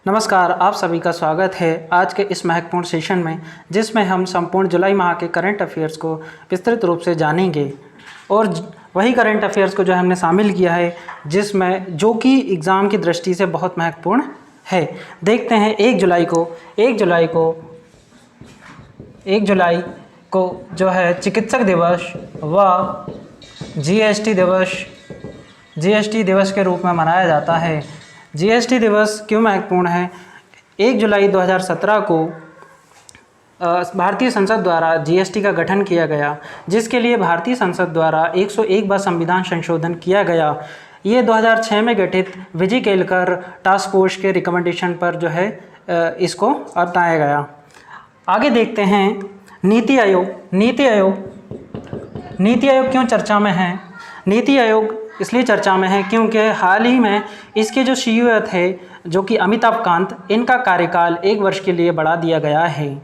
नमस्कार, आप सभी का स्वागत है आज के इस महत्वपूर्ण सेशन में, जिसमें हम संपूर्ण जुलाई माह के करंट अफेयर्स को विस्तृत रूप से जानेंगे। और वही करंट अफेयर्स को जो हमने शामिल किया है, जिसमें जो कि एग्ज़ाम की दृष्टि से बहुत महत्वपूर्ण है। देखते हैं 1 जुलाई को जो है चिकित्सक दिवस व जीएसटी दिवस के रूप में मनाया जाता है। जीएसटी दिवस क्यों महत्वपूर्ण है? 1 जुलाई 2017 को भारतीय संसद द्वारा जीएसटी का गठन किया गया, जिसके लिए भारतीय संसद द्वारा 101 बार संविधान संशोधन किया गया। ये 2006 में गठित विजय केलकर टास्क फोर्स के रिकमेंडेशन पर जो है इसको अपनाया गया। आगे देखते हैं नीति आयोग क्यों चर्चा में है? नीति आयोग इसलिए चर्चा में है क्योंकि हाल ही में इसके जो सीईओ थे, जो कि अमिताभ कांत, इनका कार्यकाल 1 वर्ष के लिए बढ़ा दिया गया है।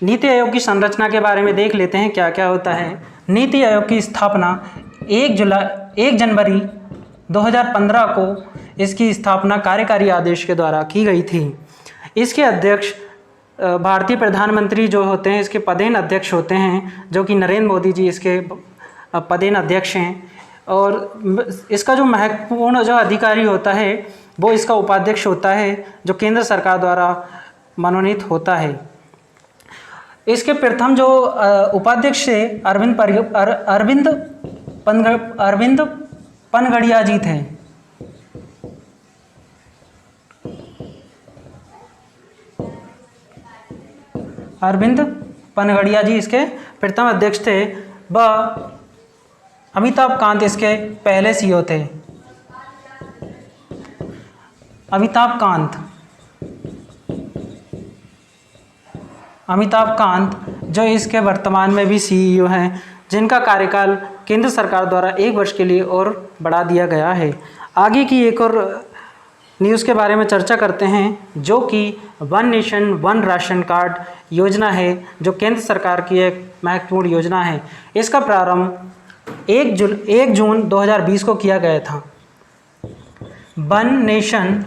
नीति आयोग की संरचना के बारे में देख लेते हैं क्या क्या होता है। नीति आयोग की स्थापना 1 जनवरी 2015 को इसकी स्थापना कार्यकारी आदेश के द्वारा की गई थी। इसके अध्यक्ष भारतीय प्रधानमंत्री जो होते हैं, इसके पदेन अध्यक्ष होते हैं, जो कि नरेंद्र मोदी जी इसके पदेन अध्यक्ष हैं। और इसका जो महत्वपूर्ण जो अधिकारी होता है वो इसका उपाध्यक्ष होता है, जो केंद्र सरकार द्वारा मनोनीत होता है। इसके प्रथम जो उपाध्यक्ष थे अरविंद पनगड़िया जी थे। अरविंद पनगड़िया जी इसके प्रथम अध्यक्ष थे व अमिताभ कांत इसके पहले सीईओ थे। अमिताभ कांत जो इसके वर्तमान में भी सीईओ हैं, जिनका कार्यकाल केंद्र सरकार द्वारा 1 वर्ष के लिए और बढ़ा दिया गया है। आगे की एक और न्यूज़ के बारे में चर्चा करते हैं, जो कि one nation one ration card योजना है, जो केंद्र सरकार की एक महत्वपूर्ण योजना है। इसका प्रारंभ 1 जून 2020 को किया गया था। वन नेशन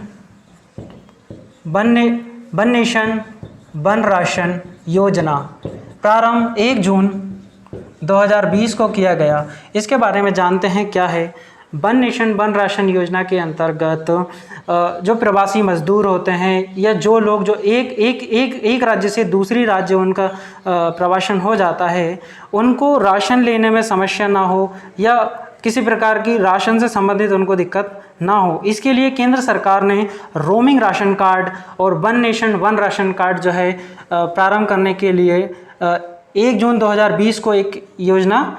वन राशन योजना प्रारंभ 1 जून 2020 को किया गया। इसके बारे में जानते हैं क्या है। वन नेशन वन राशन योजना के अंतर्गत जो प्रवासी मजदूर होते हैं, या जो लोग जो एक राज्य से दूसरी राज्य उनका प्रवासन हो जाता है, उनको राशन लेने में समस्या ना हो या किसी प्रकार की राशन से संबंधित उनको दिक्कत ना हो, इसके लिए केंद्र सरकार ने रोमिंग राशन कार्ड और one nation one ration card जो है प्रारंभ करने के लिए 1 जून 2020 को एक योजना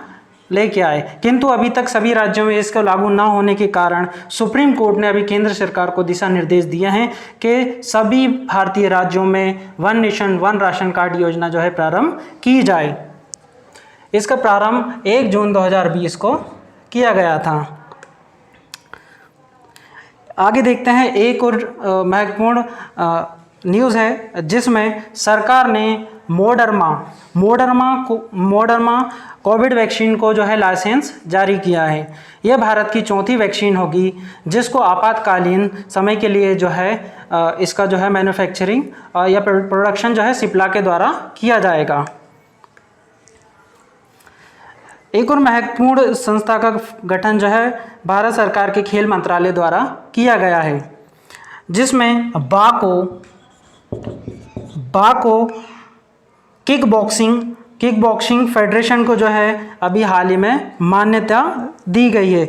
लेके आए। किंतु अभी तक सभी राज्यों में इसको लागू ना होने के कारण सुप्रीम कोर्ट ने अभी केंद्र सरकार को दिशा निर्देश दिए हैं कि सभी भारतीय राज्यों में one nation one ration card योजना जो है प्रारंभ की जाए। इसका प्रारंभ 1 जून 2020 को किया गया था। आगे देखते हैं एक और महत्वपूर्ण न्यूज़ है, जिसमें सरकार ने मोडर्मा कोविड वैक्सीन को जो है लाइसेंस जारी किया है। यह भारत की चौथी वैक्सीन होगी, जिसको आपातकालीन समय के लिए जो है इसका जो है मैन्युफैक्चरिंग या प्रोडक्शन जो है सिप्ला के द्वारा किया जाएगा। एक और महत्वपूर्ण संस्था का गठन जो है भारत सरकार के खेल मंत्रालय द्वारा किया गया है, जिसमें बाको किक बॉक्सिंग फेडरेशन को जो है अभी हाल ही में मान्यता दी गई है।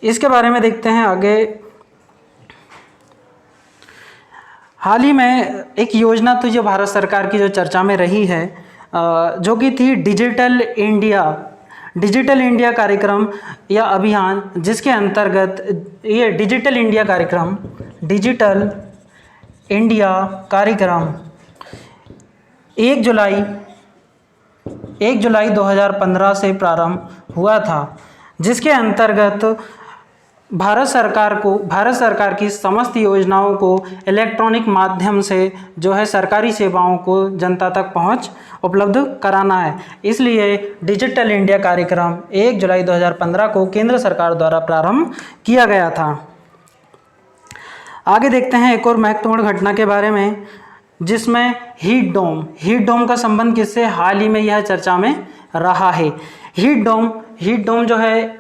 इसके बारे में देखते हैं आगे। हाल ही में एक योजना तो जो भारत सरकार की जो चर्चा में रही है, जो कि थी डिजिटल इंडिया कार्यक्रम या अभियान, जिसके अंतर्गत ये डिजिटल इंडिया कार्यक्रम 1 जुलाई 2015 से प्रारंभ हुआ था, जिसके अंतर्गत भारत सरकार की समस्त योजनाओं को इलेक्ट्रॉनिक माध्यम से जो है सरकारी सेवाओं को जनता तक पहुंच उपलब्ध कराना है। इसलिए डिजिटल इंडिया कार्यक्रम 1 जुलाई 2015 को केंद्र सरकार द्वारा प्रारंभ किया गया था। आगे देखते हैं एक और महत्वपूर्ण घटना के बारे में, जिसमें हीट डोम का संबंध किससे हाल ही में यह चर्चा में रहा है। हीट डोम जो है,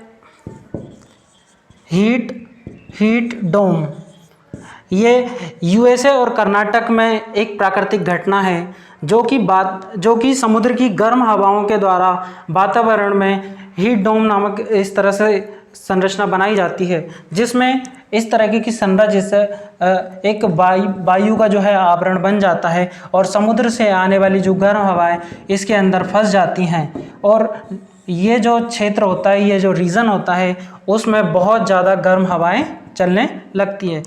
हीट डोम ये यूएसए और कर्नाटक में एक प्राकृतिक घटना है जो कि समुद्र की गर्म हवाओं के द्वारा वातावरण में हीट डोम नामक इस तरह से संरचना बनाई जाती है, जिसमें इस तरह की संरचना जिससे एक वायु का जो है आवरण बन जाता है और समुद्र से आने वाली जो गर्म हवाएं इसके अंदर फंस जाती हैं और ये जो क्षेत्र होता है, ये जो रीजन होता है, उसमें बहुत ज़्यादा गर्म हवाएं चलने लगती है।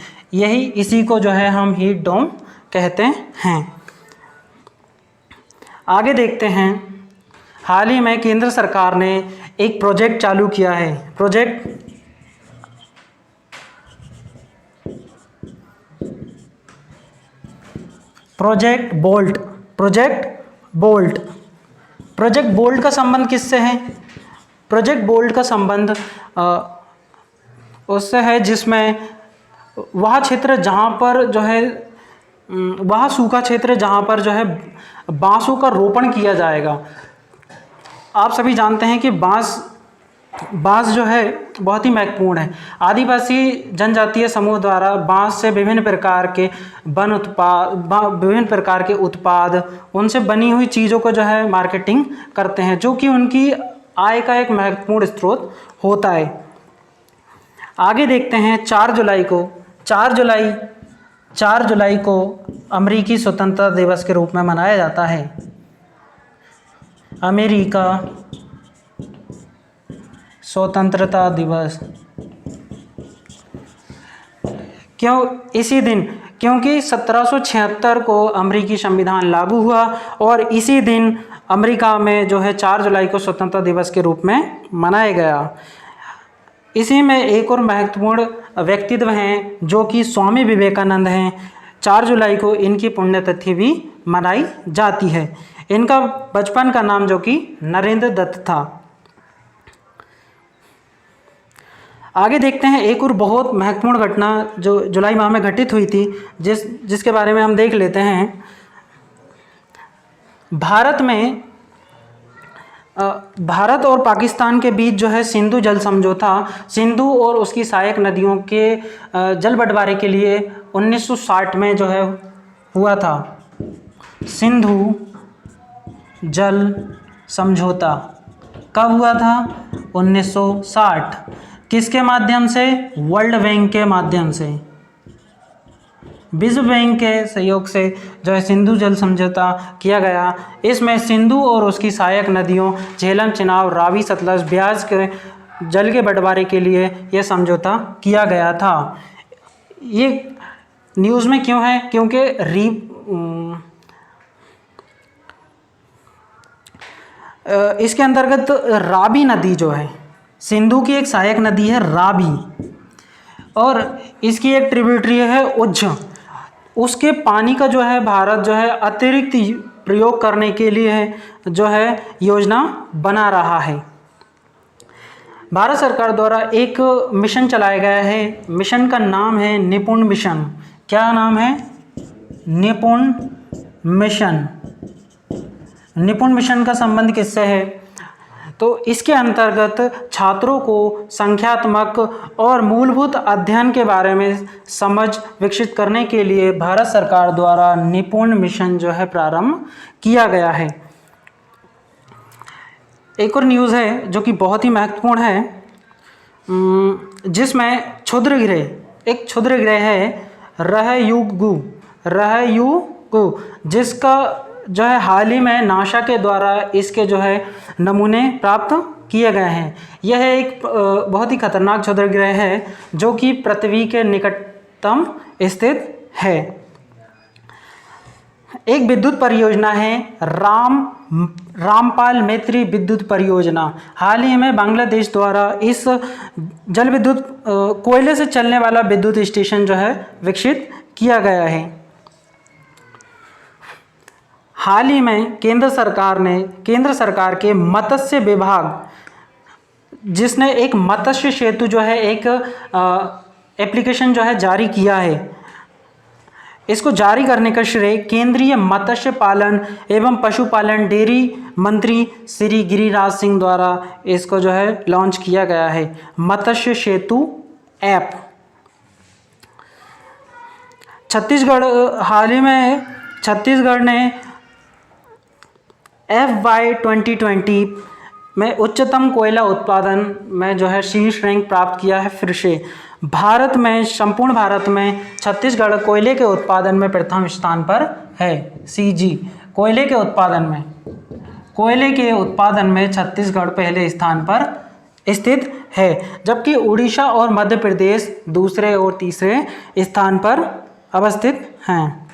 इसी को जो है हम हीट डोम कहते हैं। आगे देखते हैं, हाल ही में केंद्र सरकार ने एक प्रोजेक्ट चालू किया है, प्रोजेक्ट बोल्ट का संबंध किससे है? प्रोजेक्ट बोल्ट का संबंध उससे है जिसमें वह क्षेत्र जहाँ पर जो है, वह सूखा क्षेत्र जहाँ पर जो है बांसों का रोपण किया जाएगा। आप सभी जानते हैं कि बांस जो है बहुत ही महत्वपूर्ण है। आदिवासी जनजातीय समूह द्वारा बांस से विभिन्न प्रकार के उत्पाद, उनसे बनी हुई चीज़ों को जो है मार्केटिंग करते हैं, जो कि उनकी आय का एक महत्वपूर्ण स्रोत होता है। आगे देखते हैं, 4 जुलाई को अमेरिकी स्वतंत्रता दिवस के रूप में मनाया जाता है। अमेरिका स्वतंत्रता दिवस क्योंकि 1776 को अमेरिकी संविधान लागू हुआ और इसी दिन अमेरिका में जो है 4 जुलाई को स्वतंत्रता दिवस के रूप में मनाया गया। इसी में एक और महत्वपूर्ण व्यक्तित्व हैं जो कि स्वामी विवेकानंद हैं। 4 जुलाई को इनकी पुण्यतिथि भी मनाई जाती है। इनका बचपन का नाम जो कि नरेंद्र दत्त था। आगे देखते हैं एक और बहुत महत्वपूर्ण घटना जो जुलाई माह में घटित हुई थी, जिसके बारे में हम देख लेते हैं। भारत और पाकिस्तान के बीच जो है सिंधु जल समझौता, सिंधु और उसकी सहायक नदियों के जल बंटवारे के लिए 1960 में जो है हुआ था। सिंधु जल समझौता कब हुआ था? 1960। किसके माध्यम से? वर्ल्ड बैंक के माध्यम से, विश्व बैंक के सहयोग से जो है सिंधु जल समझौता किया गया। इसमें सिंधु और उसकी सहायक नदियों झेलम, चिनाब, रावी, सतलज, ब्यास के जल के बंटवारे के लिए यह समझौता किया गया था। ये न्यूज़ में क्यों है? क्योंकि इसके अंतर्गत रावी नदी जो है, सिंधु की एक सहायक नदी है रावी, और इसकी एक ट्रिब्यूटरी है उज्ज। उसके पानी का जो है भारत जो है अतिरिक्त प्रयोग करने के लिए जो है योजना बना रहा है। भारत सरकार द्वारा एक मिशन चलाया गया है। मिशन का नाम है निपुण मिशन। क्या नाम है? निपुण मिशन। निपुण मिशन का संबंध किससे है? तो इसके अंतर्गत छात्रों को संख्यात्मक और मूलभूत अध्ययन के बारे में समझ विकसित करने के लिए भारत सरकार द्वारा निपुण मिशन जो है प्रारंभ किया गया है। एक और न्यूज़ है जो कि बहुत ही महत्वपूर्ण है, जिसमें एक क्षुद्र ग्रह है रहयुगु, जिसका जो है हाल ही में नासा के द्वारा इसके जो है नमूने प्राप्त किए गए हैं। यह एक बहुत ही खतरनाक क्षुद्र ग्रह है जो कि पृथ्वी के निकटतम स्थित है। एक विद्युत परियोजना है रामपाल मैत्री विद्युत परियोजना। हाल ही में बांग्लादेश द्वारा इस जल विद्युत कोयले से चलने वाला विद्युत स्टेशन जो है विकसित किया गया है। हाल ही में केंद्र सरकार के मत्स्य विभाग, जिसने एक मत्स्य सेतु जो है एक एप्लीकेशन जो है जारी किया है, इसको जारी करने का श्रेय केंद्रीय मत्स्य पालन एवं पशुपालन डेयरी मंत्री श्री गिरिराज सिंह द्वारा इसको जो है लॉन्च किया गया है, मत्स्य सेतु ऐप। छत्तीसगढ़, हाल ही में छत्तीसगढ़ ने FY 2020 में उच्चतम कोयला उत्पादन में जो है शीर्ष रैंक प्राप्त किया है। फिर से भारत में, संपूर्ण भारत में छत्तीसगढ़ कोयले के उत्पादन में प्रथम स्थान पर है। CG कोयले के उत्पादन में छत्तीसगढ़ पहले स्थान पर स्थित है, जबकि उड़ीसा और मध्य प्रदेश दूसरे और तीसरे स्थान पर अवस्थित हैं।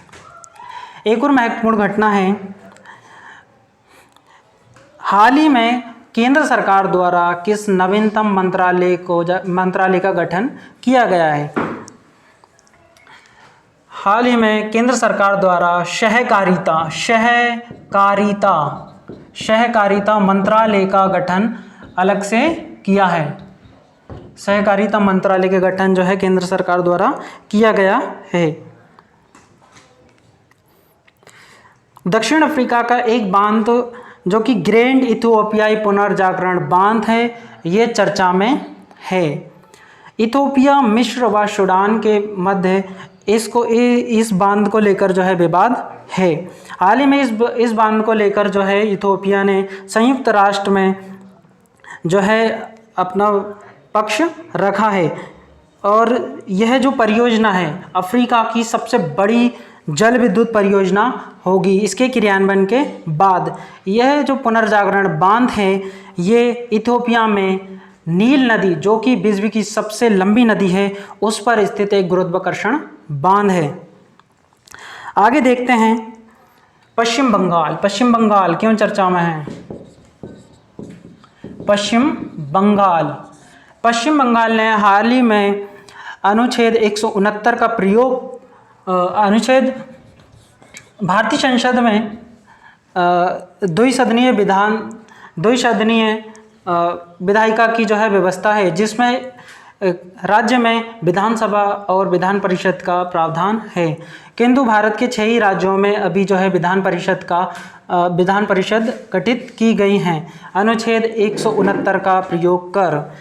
एक और महत्वपूर्ण घटना है, हाल ही में केंद्र सरकार द्वारा किस नवीनतम मंत्रालय का गठन किया गया है? हाल ही में केंद्र सरकार द्वारा सहकारिता मंत्रालय का गठन अलग से किया है। सहकारिता मंत्रालय के गठन जो है केंद्र सरकार द्वारा किया गया है। दक्षिण अफ्रीका का एक बांध जो कि ग्रैंड इथियोपियाई पुनर्जागरण बांध है, ये चर्चा में है। इथियोपिया, मिस्र व सूडान के मध्य इस बांध को लेकर जो है विवाद है। हाल ही में इस बांध को लेकर जो है इथियोपिया ने संयुक्त राष्ट्र में जो है अपना पक्ष रखा है, और यह जो परियोजना है अफ्रीका की सबसे बड़ी जल विद्युत परियोजना होगी। इसके क्रियान्वयन के बाद यह जो पुनर्जागरण बांध है, ये इथियोपिया में नील नदी, जो कि विश्व की सबसे लंबी नदी है, उस पर स्थित एक गुरुत्वाकर्षण बांध है। आगे देखते हैं पश्चिम बंगाल क्यों चर्चा में है? पश्चिम बंगाल ने हाल ही में अनुच्छेद 169 का प्रयोग, अनुच्छेद भारतीय संसद में द्विसदनीय विधायिका की जो है व्यवस्था है, जिसमें राज्य में विधानसभा और विधान परिषद का प्रावधान है, किंतु भारत के 6 ही राज्यों में अभी जो है विधान परिषद गठित की गई हैं अनुच्छेद 169 का प्रयोग कर।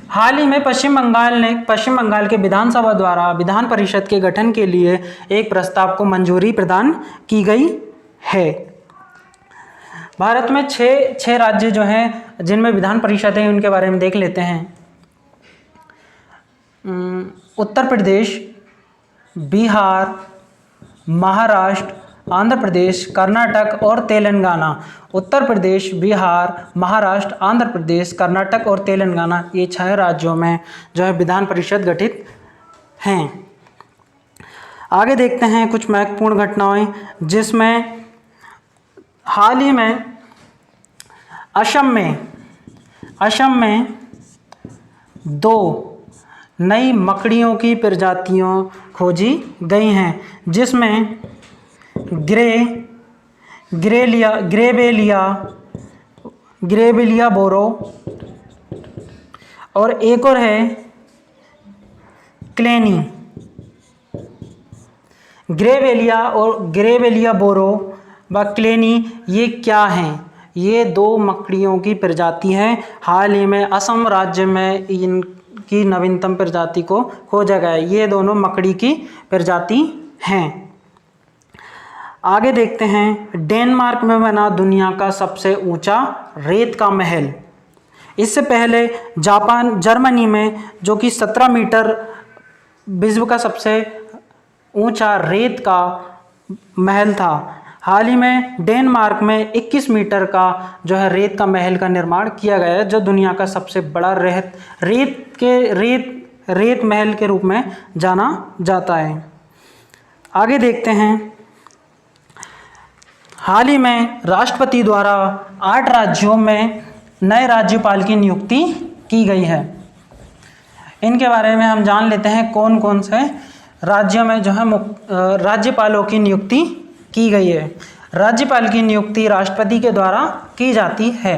हाल ही में पश्चिम बंगाल के विधानसभा द्वारा विधान परिषद के गठन के लिए एक प्रस्ताव को मंजूरी प्रदान की गई है। भारत में 6 राज्य जो हैं जिनमें विधान परिषद है, उनके बारे में देख लेते हैं। उत्तर प्रदेश, बिहार, महाराष्ट्र, आंध्र प्रदेश, कर्नाटक और तेलंगाना। उत्तर प्रदेश, बिहार, महाराष्ट्र, आंध्र प्रदेश, कर्नाटक और तेलंगाना, ये 6 राज्यों में जो है विधान परिषद गठित हैं। आगे देखते हैं कुछ महत्वपूर्ण घटनाएं, जिसमें हाल ही में असम में 2 नई मकड़ियों की प्रजातियां खोजी गई हैं, जिसमें ग्रेबेलिया बोरो और एक और है क्लेनी। ग्रेबेलिया बोरो व क्लेनी, ये क्या हैं? ये 2 मकड़ियों की प्रजाति हैं। हाल ही में असम राज्य में इनकी नवीनतम प्रजाति को खोजा गया है। ये दोनों मकड़ी की प्रजाति हैं। आगे देखते हैं डेनमार्क में बना दुनिया का सबसे ऊंचा रेत का महल। इससे पहले जर्मनी में जो कि 17 मीटर विश्व का सबसे ऊंचा रेत का महल था, हाल ही में डेनमार्क में 21 मीटर का जो है रेत का महल का निर्माण किया गया है, जो दुनिया का सबसे बड़ा रेत महल के रूप में जाना जाता है। आगे देखते हैं हाल ही में राष्ट्रपति द्वारा 8 राज्यों में नए राज्यपाल की नियुक्ति की गई है। इनके बारे में हम जान लेते हैं कौन कौन से राज्यों में जो है राज्यपालों की नियुक्ति की गई है। राज्यपाल की नियुक्ति राष्ट्रपति के द्वारा की जाती है।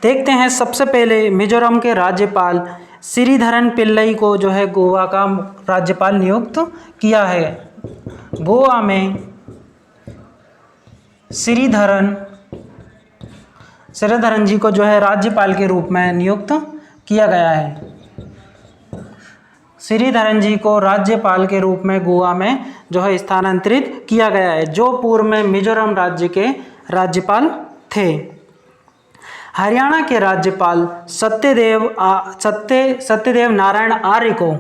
देखते हैं सबसे पहले मिजोरम के राज्यपाल श्रीधरन पिल्लई को जो है गोवा का राज्यपाल नियुक्त किया है। गोवा में श्रीधरन जी को जो है राज्यपाल के रूप में नियुक्त किया गया है। श्रीधरन जी को राज्यपाल के रूप में गोवा में जो है स्थानांतरित किया गया है, जो पूर्व में मिजोरम राज्य के राज्यपाल थे। हरियाणा के राज्यपाल सत्यदेव नारायण आर्य को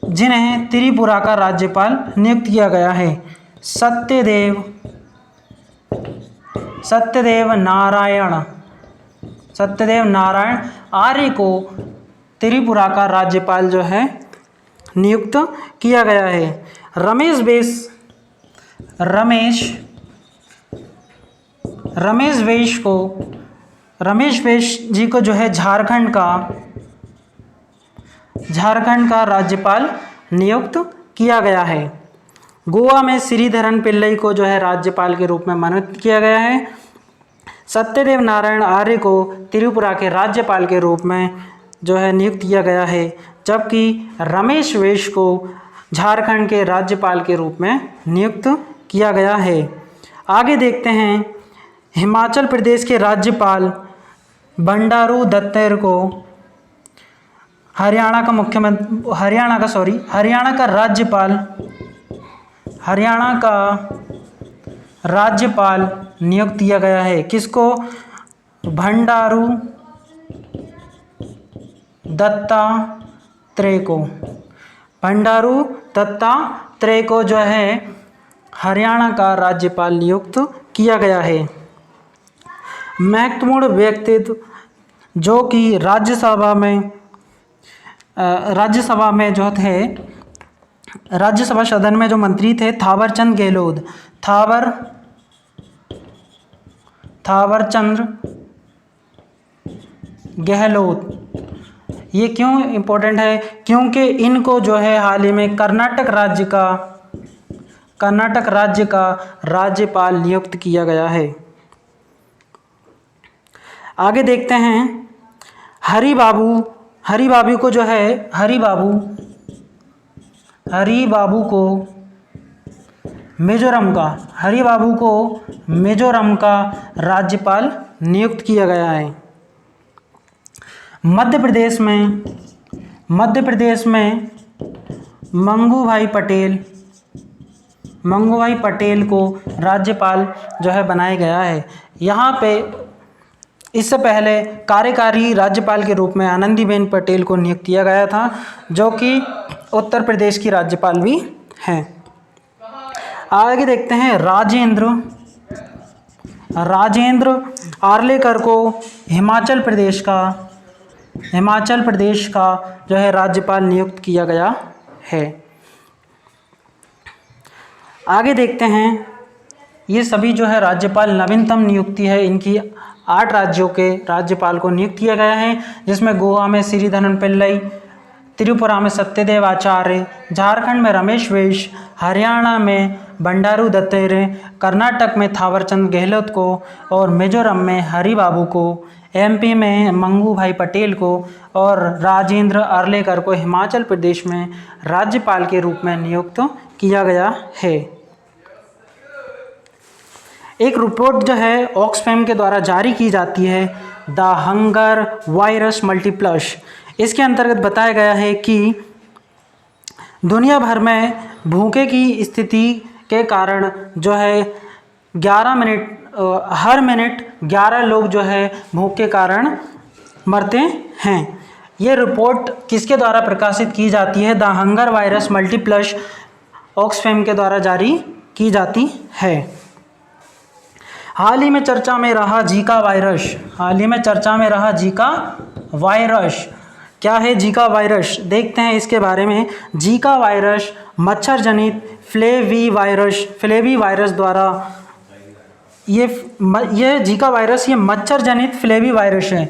जिन्हें त्रिपुरा का राज्यपाल नियुक्त किया गया है। सत्यदेव नारायण आर्य को त्रिपुरा का राज्यपाल जो है नियुक्त किया गया है। रमेश बैस जी को जो है झारखंड का राज्यपाल नियुक्त किया गया है। गोवा में श्रीधरन पिल्लई को जो है राज्यपाल के रूप में मनोनीत किया गया है। सत्यदेव नारायण आर्य को त्रिपुरा के राज्यपाल के रूप में जो है नियुक्त किया गया है, जबकि रमेश बैस को झारखंड के राज्यपाल के रूप में नियुक्त किया गया है। आगे देखते हैं हिमाचल प्रदेश के राज्यपाल बंडारू दत्तात्रेय को हरियाणा का राज्यपाल नियुक्त किया गया है। किसको? बंडारू दत्तात्रेय को जो है हरियाणा का राज्यपाल नियुक्त किया गया है। महत्वपूर्ण व्यक्तित्व जो कि राज्यसभा में जो थे, राज्यसभा सदन में जो मंत्री थे, थावरचंद गहलोत। ये क्यों इम्पोर्टेंट है? क्योंकि इनको जो है हाल ही में कर्नाटक राज्य का राज्यपाल नियुक्त किया गया है। आगे देखते हैं हरि बाबू को जो है हरि बाबू को मिजोरम का राज्यपाल नियुक्त किया गया है। मध्य प्रदेश में मंगूभाई पटेल को राज्यपाल जो है बनाया गया है। यहाँ पे इससे पहले कार्यकारी राज्यपाल के रूप में आनंदीबेन पटेल को नियुक्त किया गया था, जो कि उत्तर प्रदेश की राज्यपाल भी हैं। आगे देखते हैं राजेंद्र आर्लेकर को हिमाचल प्रदेश का जो है राज्यपाल नियुक्त किया गया है। आगे देखते हैं ये सभी जो है राज्यपाल नवीनतम नियुक्ति है, इनकी 8 राज्यों के राज्यपाल को नियुक्त किया गया है, जिसमें गोवा में श्रीधरन पिल्लई, त्रिपुरा में सत्यदेव आचार्य, झारखंड में रमेश बैस, हरियाणा में बंडारू दत्तात्रेय, कर्नाटक में थावरचंद गहलोत को और मिजोरम में हरि बाबू को, एमपी में मंगूभाई पटेल को और राजेंद्र आर्लेकर को हिमाचल प्रदेश में राज्यपाल के रूप में नियुक्त किया गया है। एक रिपोर्ट जो है ऑक्सफैम के द्वारा जारी की जाती है, द हंगर वायरस मल्टीप्लस। इसके अंतर्गत बताया गया है कि दुनिया भर में भूखे की स्थिति के कारण जो है हर मिनट 11 लोग जो है भूख के कारण मरते हैं। ये रिपोर्ट किसके द्वारा प्रकाशित की जाती है? The hunger virus multiplies Oxfam के द्वारा जारी की जाती है। हाल ही में चर्चा में रहा जीका वायरस। क्या है जीका वायरस? देखते हैं इसके बारे में। जीका वायरस मच्छर जनित फ्लेवी वायरस द्वारा ये जीका वायरस ये मच्छर जनित फ्लेवी वायरस है।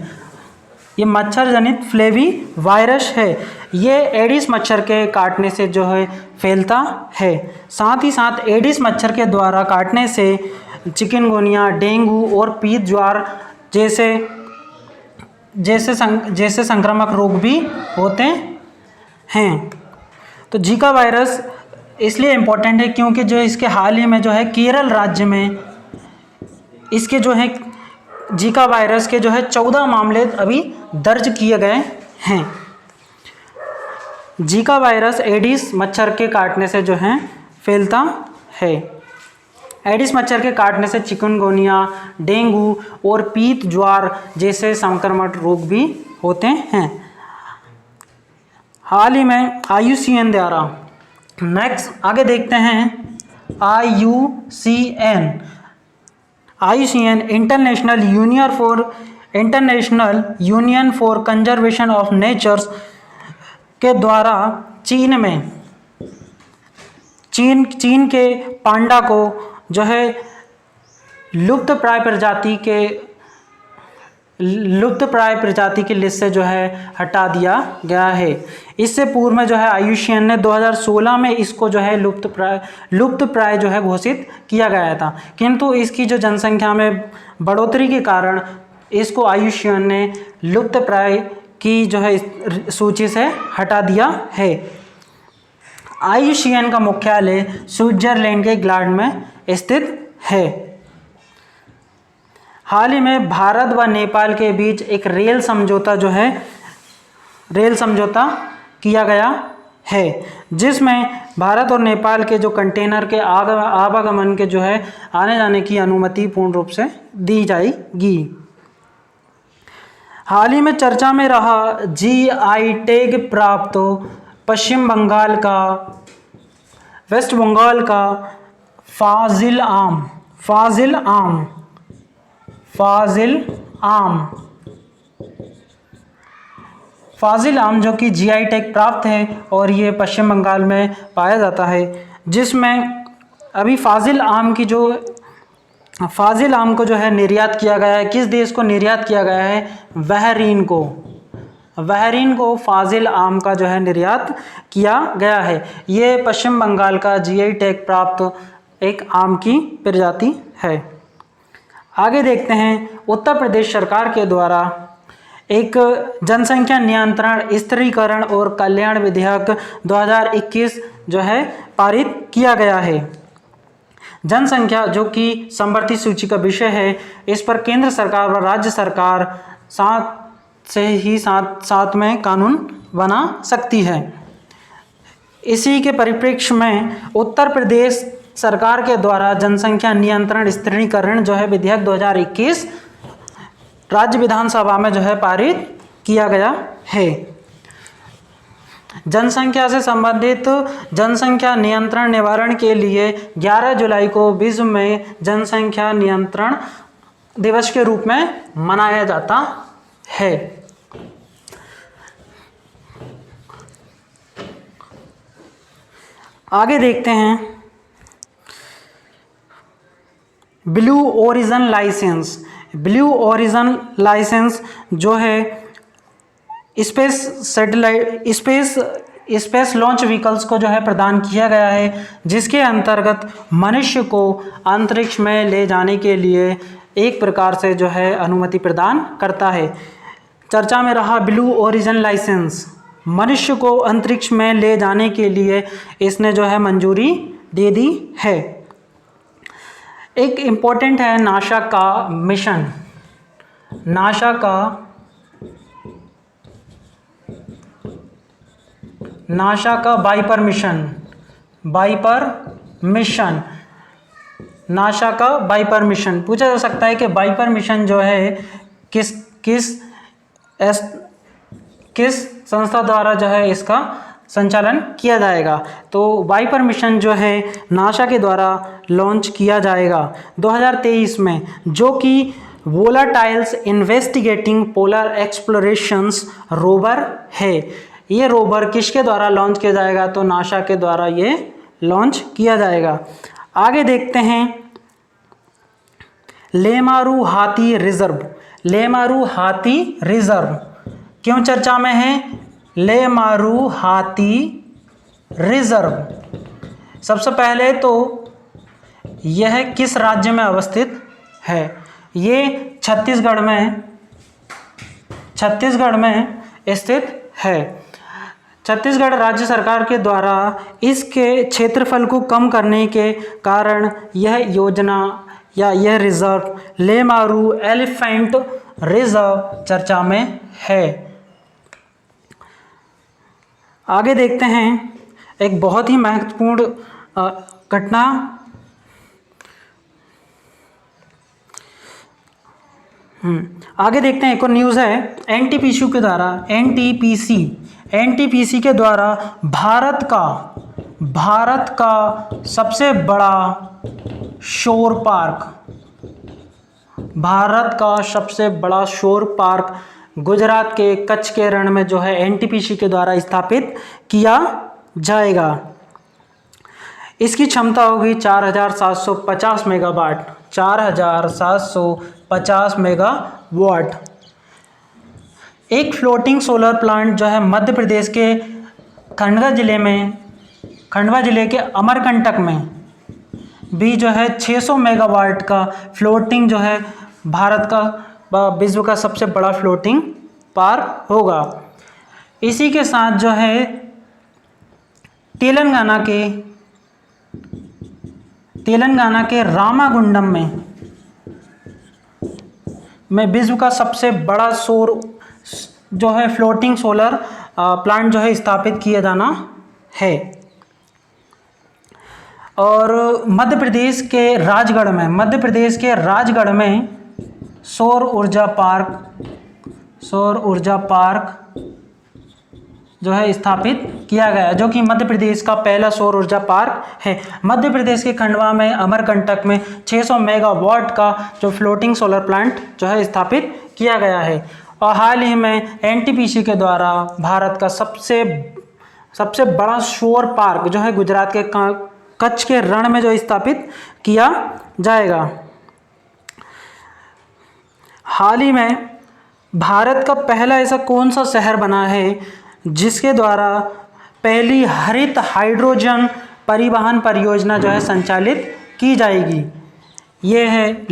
ये मच्छर जनित फ्लेवी वायरस है। ये एडिस मच्छर के काटने से जो है फैलता है। साथ ही साथ एडिस मच्छर के द्वारा काटने से चिकनगुनिया, डेंगू और पीत ज्वार जैसे संक्रामक रोग भी होते हैं। तो जीका वायरस इसलिए इम्पोर्टेंट है क्योंकि जो इसके हाल ही में जो है केरल राज्य में इसके जो है जीका वायरस के जो है 14 मामले अभी दर्ज किए गए हैं। जीका वायरस एडिस मच्छर के काटने से जो है फैलता है। एडिस मच्छर के काटने से चिकनगुनिया, डेंगू और पीत ज्वार जैसे संक्रमण रोग भी होते हैं। हाल ही में IUCN द्वारा, नेक्स्ट आगे देखते हैं, IUCN international union for conservation of natures के द्वारा चीन के पांडा को जो है लुप्त प्राय प्रजाति की लिस्ट से जो है हटा दिया गया है। इससे पूर्व में जो है IUCN ने 2016 में इसको जो है लुप्त प्राय जो है घोषित किया गया था, किंतु इसकी जो जनसंख्या में बढ़ोतरी के कारण इसको IUCN ने लुप्त प्राय की जो है सूची से हटा दिया है। IUCN का मुख्यालय स्विट्जरलैंड के ग्लाड में स्थित है। हाल ही में भारत व नेपाल के बीच एक रेल समझौता किया गया है, जिसमें भारत और नेपाल के जो कंटेनर के आवागमन के जो है आने जाने की अनुमति पूर्ण रूप से दी जाएगी। हाल ही में चर्चा में रहा GI टैग प्राप्त पश्चिम बंगाल का, वेस्ट बंगाल का फाजिल आम जो कि GI टैग प्राप्त है और ये पश्चिम बंगाल में पाया जाता है, जिसमें अभी फाजिल आम को जो है निर्यात किया गया है। किस देश को निर्यात किया गया है? बहरीन को फाजिल आम का जो है निर्यात किया गया है। ये पश्चिम बंगाल का GI टैग प्राप्त एक आम की प्रजाति है। आगे देखते हैं, उत्तर प्रदेश सरकार के द्वारा एक जनसंख्या नियंत्रण, स्थिरीकरण और कल्याण विधेयक 2021 जो है पारित किया गया है। जनसंख्या जो कि समवर्ती सूची का विषय है, इस पर केंद्र सरकार व राज्य सरकार साथ में कानून बना सकती है। इसी के परिप्रेक्ष्य में उत्तर प्रदेश सरकार के द्वारा जनसंख्या नियंत्रण स्थिरीकरण जो है विधेयक 2021 राज्य विधानसभा में जो है पारित किया गया है। जनसंख्या से संबंधित जनसंख्या नियंत्रण निवारण के लिए 11 जुलाई को विश्व में जनसंख्या नियंत्रण दिवस के रूप में मनाया जाता है। आगे देखते हैं, ब्लू ओरिजिन लाइसेंस जो है स्पेस लॉन्च व्हीकल्स को जो है प्रदान किया गया है, जिसके अंतर्गत मनुष्य को अंतरिक्ष में ले जाने के लिए एक प्रकार से जो है अनुमति प्रदान करता है। चर्चा में रहा ब्लू ओरिजिन लाइसेंस, मनुष्य को अंतरिक्ष में ले जाने के लिए इसने जो है मंजूरी दे दी है। एक इम्पोर्टेंट है नासा का मिशन, नासा का वाइपर मिशन पूछा जा सकता है कि वाइपर मिशन जो है किस संस्था द्वारा जो है इसका संचालन किया जाएगा। तो वाइपर मिशन जो है नासा के द्वारा लॉन्च किया जाएगा 2023 में, जो कि वोलाटाइल्स इन्वेस्टिगेटिंग पोलर एक्सप्लोरेशंस रोवर है। ये रोवर किसके द्वारा लॉन्च किया जाएगा? तो नासा के द्वारा ये लॉन्च किया जाएगा। आगे देखते हैं, लेमारू हाथी रिजर्व क्यों चर्चा में है? लेमारू हाथी रिजर्व सबसे पहले तो यह किस राज्य में अवस्थित है? ये छत्तीसगढ़ में स्थित है। छत्तीसगढ़ राज्य सरकार के द्वारा इसके क्षेत्रफल को कम करने के कारण यह योजना या यह रिजर्व लेमारू एलिफेंट रिजर्व चर्चा में है। आगे देखते हैं एक बहुत ही महत्वपूर्ण घटना। आगे देखते हैं एक और न्यूज़ है एनटीपीसी के द्वारा एनटीपीसी के द्वारा भारत का सबसे बड़ा शोर पार्क गुजरात के कच्छ के रण में जो है एनटीपीसी के द्वारा स्थापित किया जाएगा। इसकी क्षमता होगी 4750 मेगावाट 4750 मेगावाट। एक फ्लोटिंग सोलर प्लांट जो है मध्य प्रदेश के खंडवा जिले के अमरकंटक में भी जो है 600 मेगावाट का फ्लोटिंग जो है भारत का विश्व का सबसे बड़ा फ्लोटिंग पार्क होगा। इसी के साथ जो है तेलंगाना के रामागुंडम में विश्व का सबसे बड़ा सौर जो है फ्लोटिंग सोलर प्लांट जो है स्थापित किया जाना है। और मध्य प्रदेश के राजगढ़ में सौर ऊर्जा पार्क जो है स्थापित किया गया, जो कि मध्य प्रदेश का पहला सौर ऊर्जा पार्क है। मध्य प्रदेश के खंडवा में अमरकंटक में 600 मेगावाट का जो फ्लोटिंग सोलर प्लांट जो है स्थापित किया गया है। और हाल ही में एनटीपीसी के द्वारा भारत का सबसे बड़ा सौर पार्क जो है गुजरात के कच्छ के रण में जो स्थापित किया जाएगा। हाल ही में भारत का पहला ऐसा कौन सा शहर बना है जिसके द्वारा पहली हरित हाइड्रोजन परिवहन परियोजना जो है संचालित की जाएगी? ये है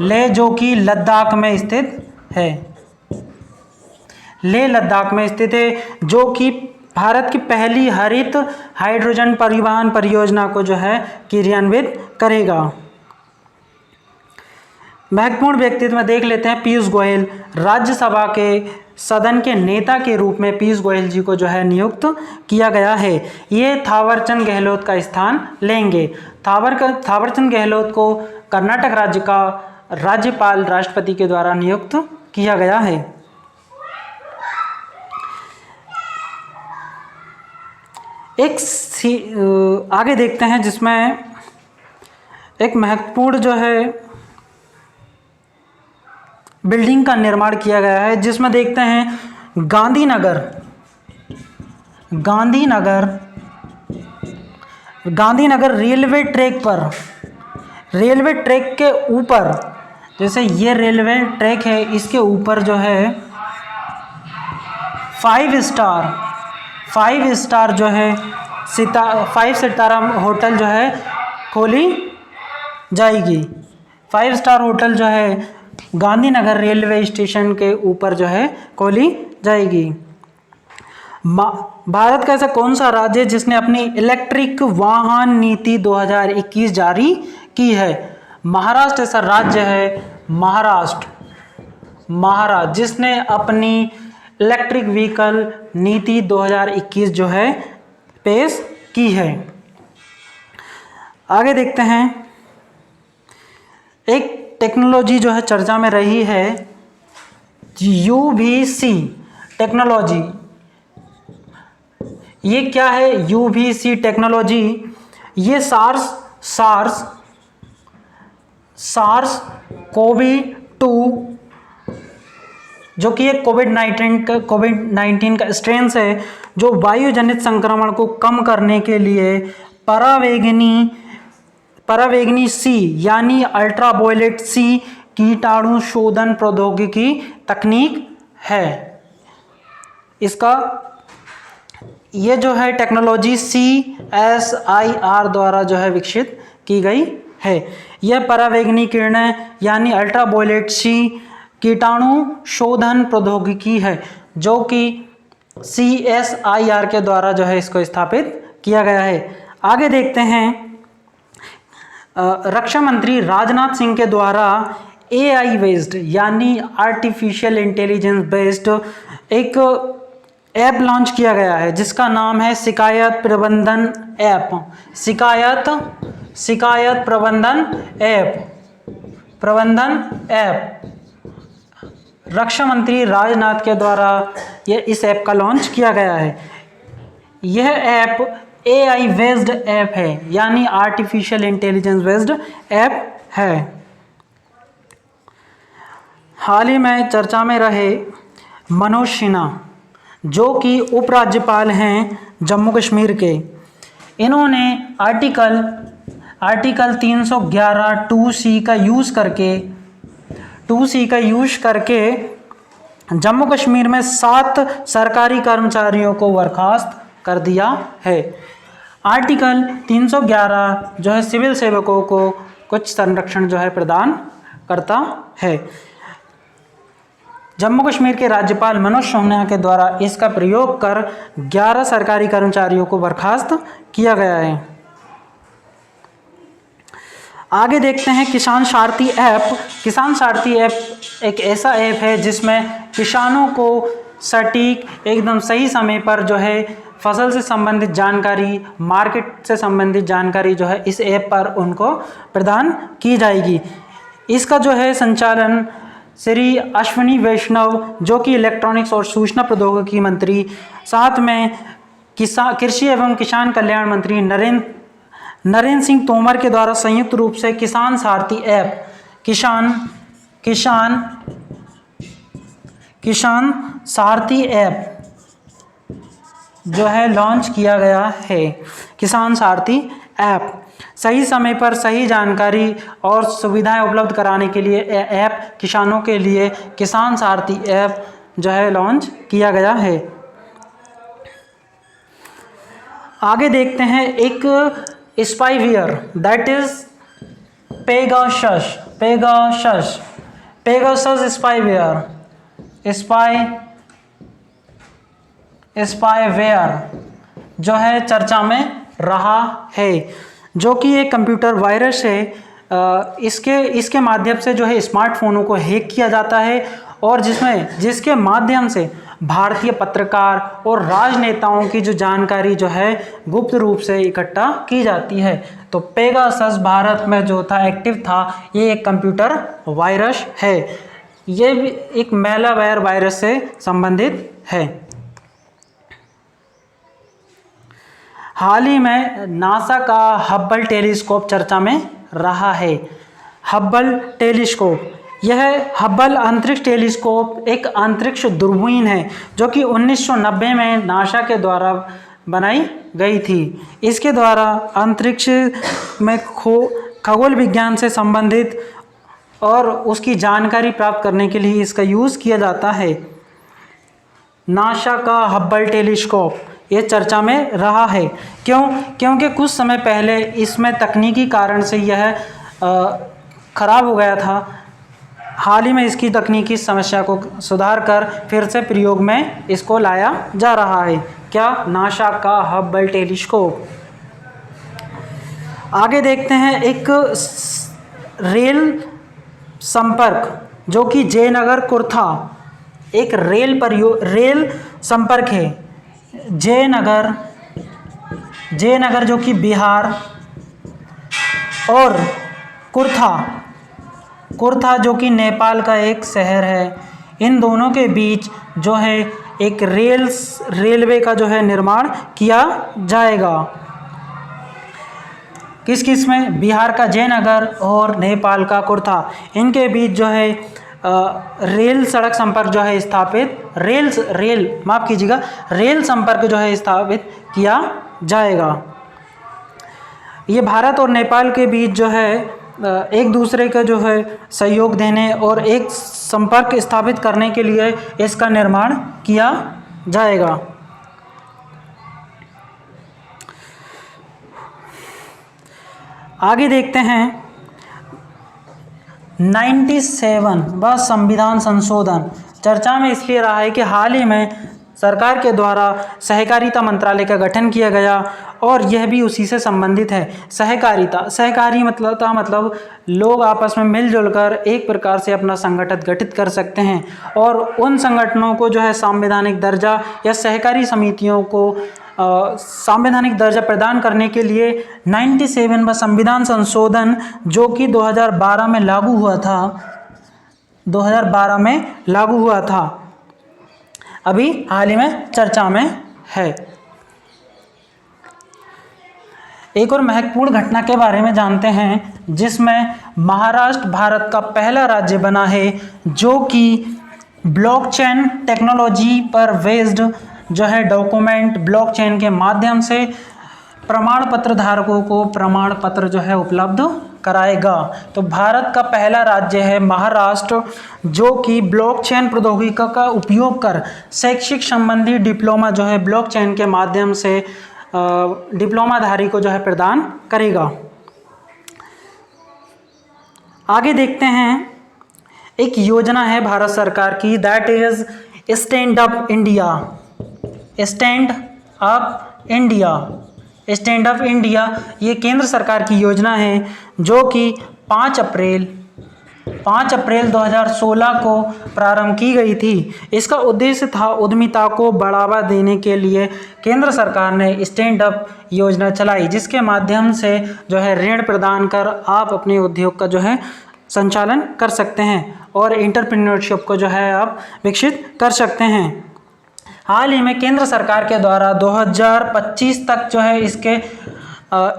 लेह जो कि लद्दाख में स्थित है। लेह लद्दाख में स्थित है, जो कि भारत की पहली हरित हाइड्रोजन परिवहन परियोजना को जो है क्रियान्वित करेगा। महत्वपूर्ण व्यक्तित्व में देख लेते हैं पीयूष गोयल। राज्यसभा के सदन के नेता के रूप में पीयूष गोयल जी को जो है नियुक्त किया गया है। ये थावरचंद गहलोत का स्थान लेंगे। थावरचंद गहलोत को कर्नाटक राज्य का राज्यपाल राष्ट्रपति के द्वारा नियुक्त किया गया है। आगे देखते हैं जिसमें एक महत्वपूर्ण जो है बिल्डिंग का निर्माण किया गया है, जिसमें देखते हैं गांधीनगर रेलवे ट्रैक के ऊपर, जैसे ये रेलवे ट्रैक है इसके ऊपर जो है 5 स्टार जो है 5 सितारा होटल जो है खोली जाएगी। 5 स्टार होटल जो है गांधीनगर रेलवे स्टेशन के ऊपर जो है खोली जाएगी। भारत का ऐसा कौन सा राज्य है जिसने अपनी इलेक्ट्रिक वाहन नीति 2021 जारी की है? महाराष्ट्र ऐसा राज्य है, महाराष्ट्र जिसने अपनी इलेक्ट्रिक व्हीकल नीति 2021 जो है पेश की है। आगे देखते हैं एक टेक्नोलॉजी जो है चर्चा में रही है, यूवीसी टेक्नोलॉजी। ये क्या है यूवीसी टेक्नोलॉजी? ये सार्स कोवी-2 जो कि एक कोविड-19 का स्ट्रेन है, जो वायुजनित संक्रमण को कम करने के लिए परावैंगनी सी यानी अल्ट्रावायलेट सी कीटाणु शोधन प्रौद्योगिकी तकनीक है। इसका ये जो है टेक्नोलॉजी CSIR द्वारा जो है विकसित की गई है। यह परावैंगनी किरणें यानी अल्ट्रावायलेट सी कीटाणु शोधन प्रौद्योगिकी है, जो कि CSIR के द्वारा जो है इसको स्थापित किया गया है। आगे देखते हैं, रक्षा मंत्री राजनाथ सिंह के द्वारा AI बेस्ड यानी आर्टिफिशियल इंटेलिजेंस बेस्ड एक ऐप लॉन्च किया गया है, जिसका नाम है शिकायत प्रबंधन ऐप। शिकायत प्रबंधन ऐप रक्षा मंत्री राजनाथ के द्वारा इस ऐप का लॉन्च किया गया है। यह ऐप AI बेस्ड ऐप है, यानी आर्टिफिशियल इंटेलिजेंस बेस्ड ऐप है। हाल ही में चर्चा में रहे मनोज सिन्हा, जो कि उपराज्यपाल हैं जम्मू कश्मीर के, इन्होंने आर्टिकल 311 2C का यूज़ करके जम्मू कश्मीर में 7 सरकारी कर्मचारियों को बर्खास्त कर दिया है। आर्टिकल 311 जो है सिविल सेवकों को कुछ संरक्षण जो है प्रदान करता है। जम्मू कश्मीर के राज्यपाल मनोज सिन्हा के द्वारा इसका प्रयोग कर 11 सरकारी कर्मचारियों को बर्खास्त किया गया है। आगे देखते हैं किसान सारथी ऐप। किसान सारथी ऐप एक ऐसा ऐप है जिसमें किसानों को सटीक एकदम सही समय पर जो है फसल से संबंधित जानकारी, मार्केट से संबंधित जानकारी जो है इस ऐप पर उनको प्रदान की जाएगी। इसका जो है संचालन श्री अश्विनी वैष्णव, जो कि इलेक्ट्रॉनिक्स और सूचना प्रौद्योगिकी मंत्री, साथ में कृषि एवं किसान कल्याण मंत्री नरेंद्र सिंह तोमर के द्वारा संयुक्त रूप से किसान सारथी ऐप किसान सारथी ऐप जो है लॉन्च किया गया है। किसान सारथी ऐप सही समय पर सही जानकारी और सुविधाएं उपलब्ध कराने के लिए ऐप किसानों के लिए किसान सारथी ऐप जो है लॉन्च किया गया है। आगे देखते हैं एक spyware, that is Pegasus spyware जो है चर्चा में रहा है, जो कि एक कंप्यूटर वायरस है। इसके माध्यम से जो है स्मार्टफोनों को हैक किया जाता है और जिसके माध्यम से भारतीय पत्रकार और राजनेताओं की जो जानकारी जो है गुप्त रूप से इकट्ठा की जाती है। तो पेगासस भारत में जो था एक्टिव था, ये एक कंप्यूटर वायरस है। ये भी एक मैलवेयर वायरस से संबंधित है। हाल ही में नासा का हब्बल टेलीस्कोप चर्चा में रहा है। हब्बल टेलीस्कोप, यह हब्बल अंतरिक्ष टेलीस्कोप एक अंतरिक्ष दूरबीन है जो कि 1990 में नासा के द्वारा बनाई गई थी। इसके द्वारा अंतरिक्ष में खगोल विज्ञान से संबंधित और उसकी जानकारी प्राप्त करने के लिए इसका यूज़ किया जाता है। नासा का हब्बल टेलीस्कोप ये चर्चा में रहा है। क्योंकि कुछ समय पहले इसमें तकनीकी कारण से यह खराब हो गया था। हाल ही में इसकी तकनीकी समस्या को सुधार कर फिर से प्रयोग में इसको लाया जा रहा है। क्या? नासा का हब्बल टेलीस्कोप। आगे देखते हैं एक रेल संपर्क जो कि जयनगर कुर्था एक रेल संपर्क है। जयनगर जो कि बिहार और कुर्था जो कि नेपाल का एक शहर है, इन दोनों के बीच जो है एक रेलवे का जो है निर्माण किया जाएगा। किस में? बिहार का जयनगर और नेपाल का कुर्था, इनके बीच जो है रेल सड़क संपर्क जो है स्थापित रेल संपर्क जो है स्थापित किया जाएगा। ये भारत और नेपाल के बीच जो है एक दूसरे का जो है सहयोग देने और एक संपर्क स्थापित करने के लिए इसका निर्माण किया जाएगा। आगे देखते हैं 97 व संविधान संशोधन चर्चा में इसलिए रहा है कि हाल ही में सरकार के द्वारा सहकारिता मंत्रालय का गठन किया गया और यह भी उसी से संबंधित है। सहकारी मतलब लोग आपस में मिलजुल कर एक प्रकार से अपना संगठन गठित कर सकते हैं और उन संगठनों को जो है संवैधानिक दर्जा या सहकारी समितियों को संवैधानिक दर्जा प्रदान करने के लिए 97 व संविधान संशोधन जो कि 2012 में लागू हुआ था, अभी हाल ही में चर्चा में है। एक और महत्वपूर्ण घटना के बारे में जानते हैं जिसमें महाराष्ट्र भारत का पहला राज्य बना है जो कि ब्लॉकचेन टेक्नोलॉजी पर बेस्ड जो है डॉक्यूमेंट ब्लॉकचेन के माध्यम से प्रमाण पत्र धारकों को प्रमाण पत्र जो है उपलब्ध कराएगा। तो भारत का पहला राज्य है महाराष्ट्र जो कि ब्लॉकचेन प्रौद्योगिकी का उपयोग कर शैक्षिक संबंधी डिप्लोमा जो है ब्लॉकचेन के माध्यम से डिप्लोमाधारी को जो है प्रदान करेगा। आगे देखते हैं, एक योजना है भारत सरकार की, that is stand up India. ये केंद्र सरकार की योजना है जो कि 5 अप्रैल 2016 को प्रारंभ की गई थी। इसका उद्देश्य था उद्यमिता को बढ़ावा देने के लिए केंद्र सरकार ने स्टैंड अप योजना चलाई जिसके माध्यम से जो है ऋण प्रदान कर आप अपने उद्योग का जो है संचालन कर सकते हैं और एंटरप्रेन्योरशिप को जो है आप विकसित कर सकते हैं। हाल ही में केंद्र सरकार के द्वारा 2025 तक जो है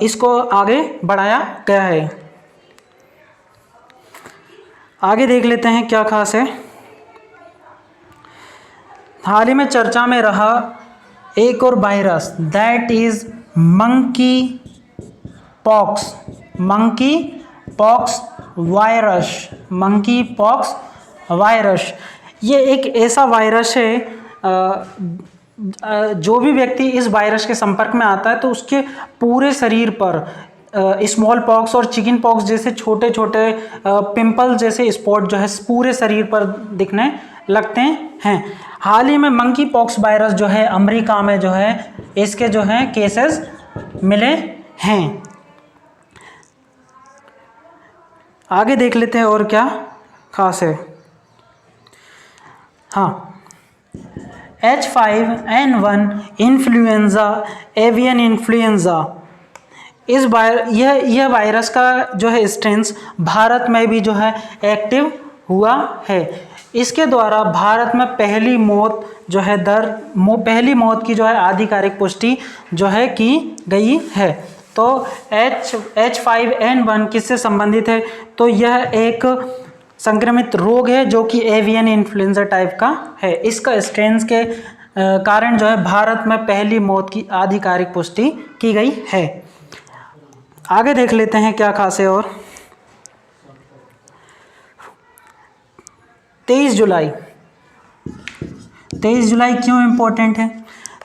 इसको आगे बढ़ाया गया है। आगे देख लेते हैं क्या खास है। हाल ही में चर्चा में रहा एक और virus, that is monkey pox virus. ये एक ऐसा वायरस है जो भी व्यक्ति इस वायरस के संपर्क में आता है तो उसके पूरे शरीर पर स्मॉल पॉक्स और चिकन पॉक्स जैसे छोटे छोटे पिंपल जैसे स्पॉट जो है पूरे शरीर पर दिखने लगते हैं। हाल ही में मंकी पॉक्स वायरस जो है अमेरिका में जो है इसके जो है केसेस मिले हैं। आगे देख लेते हैं और क्या खास है। हाँ, H5N1 इन्फ्लुएंजा, एवियन इन्फ्लुएंजा, यह वायरस का जो है स्ट्रेन्स भारत में भी जो है एक्टिव हुआ है। इसके द्वारा भारत में पहली मौत की जो है आधिकारिक पुष्टि जो है की गई है। तो H5N1 किससे संबंधित है? तो यह एक संक्रमित रोग है जो कि एवियन इन्फ्लुएंजा टाइप का है। इसका स्ट्रेन्स के कारण जो है भारत में पहली मौत की आधिकारिक पुष्टि की गई है। आगे देख लेते हैं क्या खास है। और 23 जुलाई क्यों इम्पोर्टेंट है?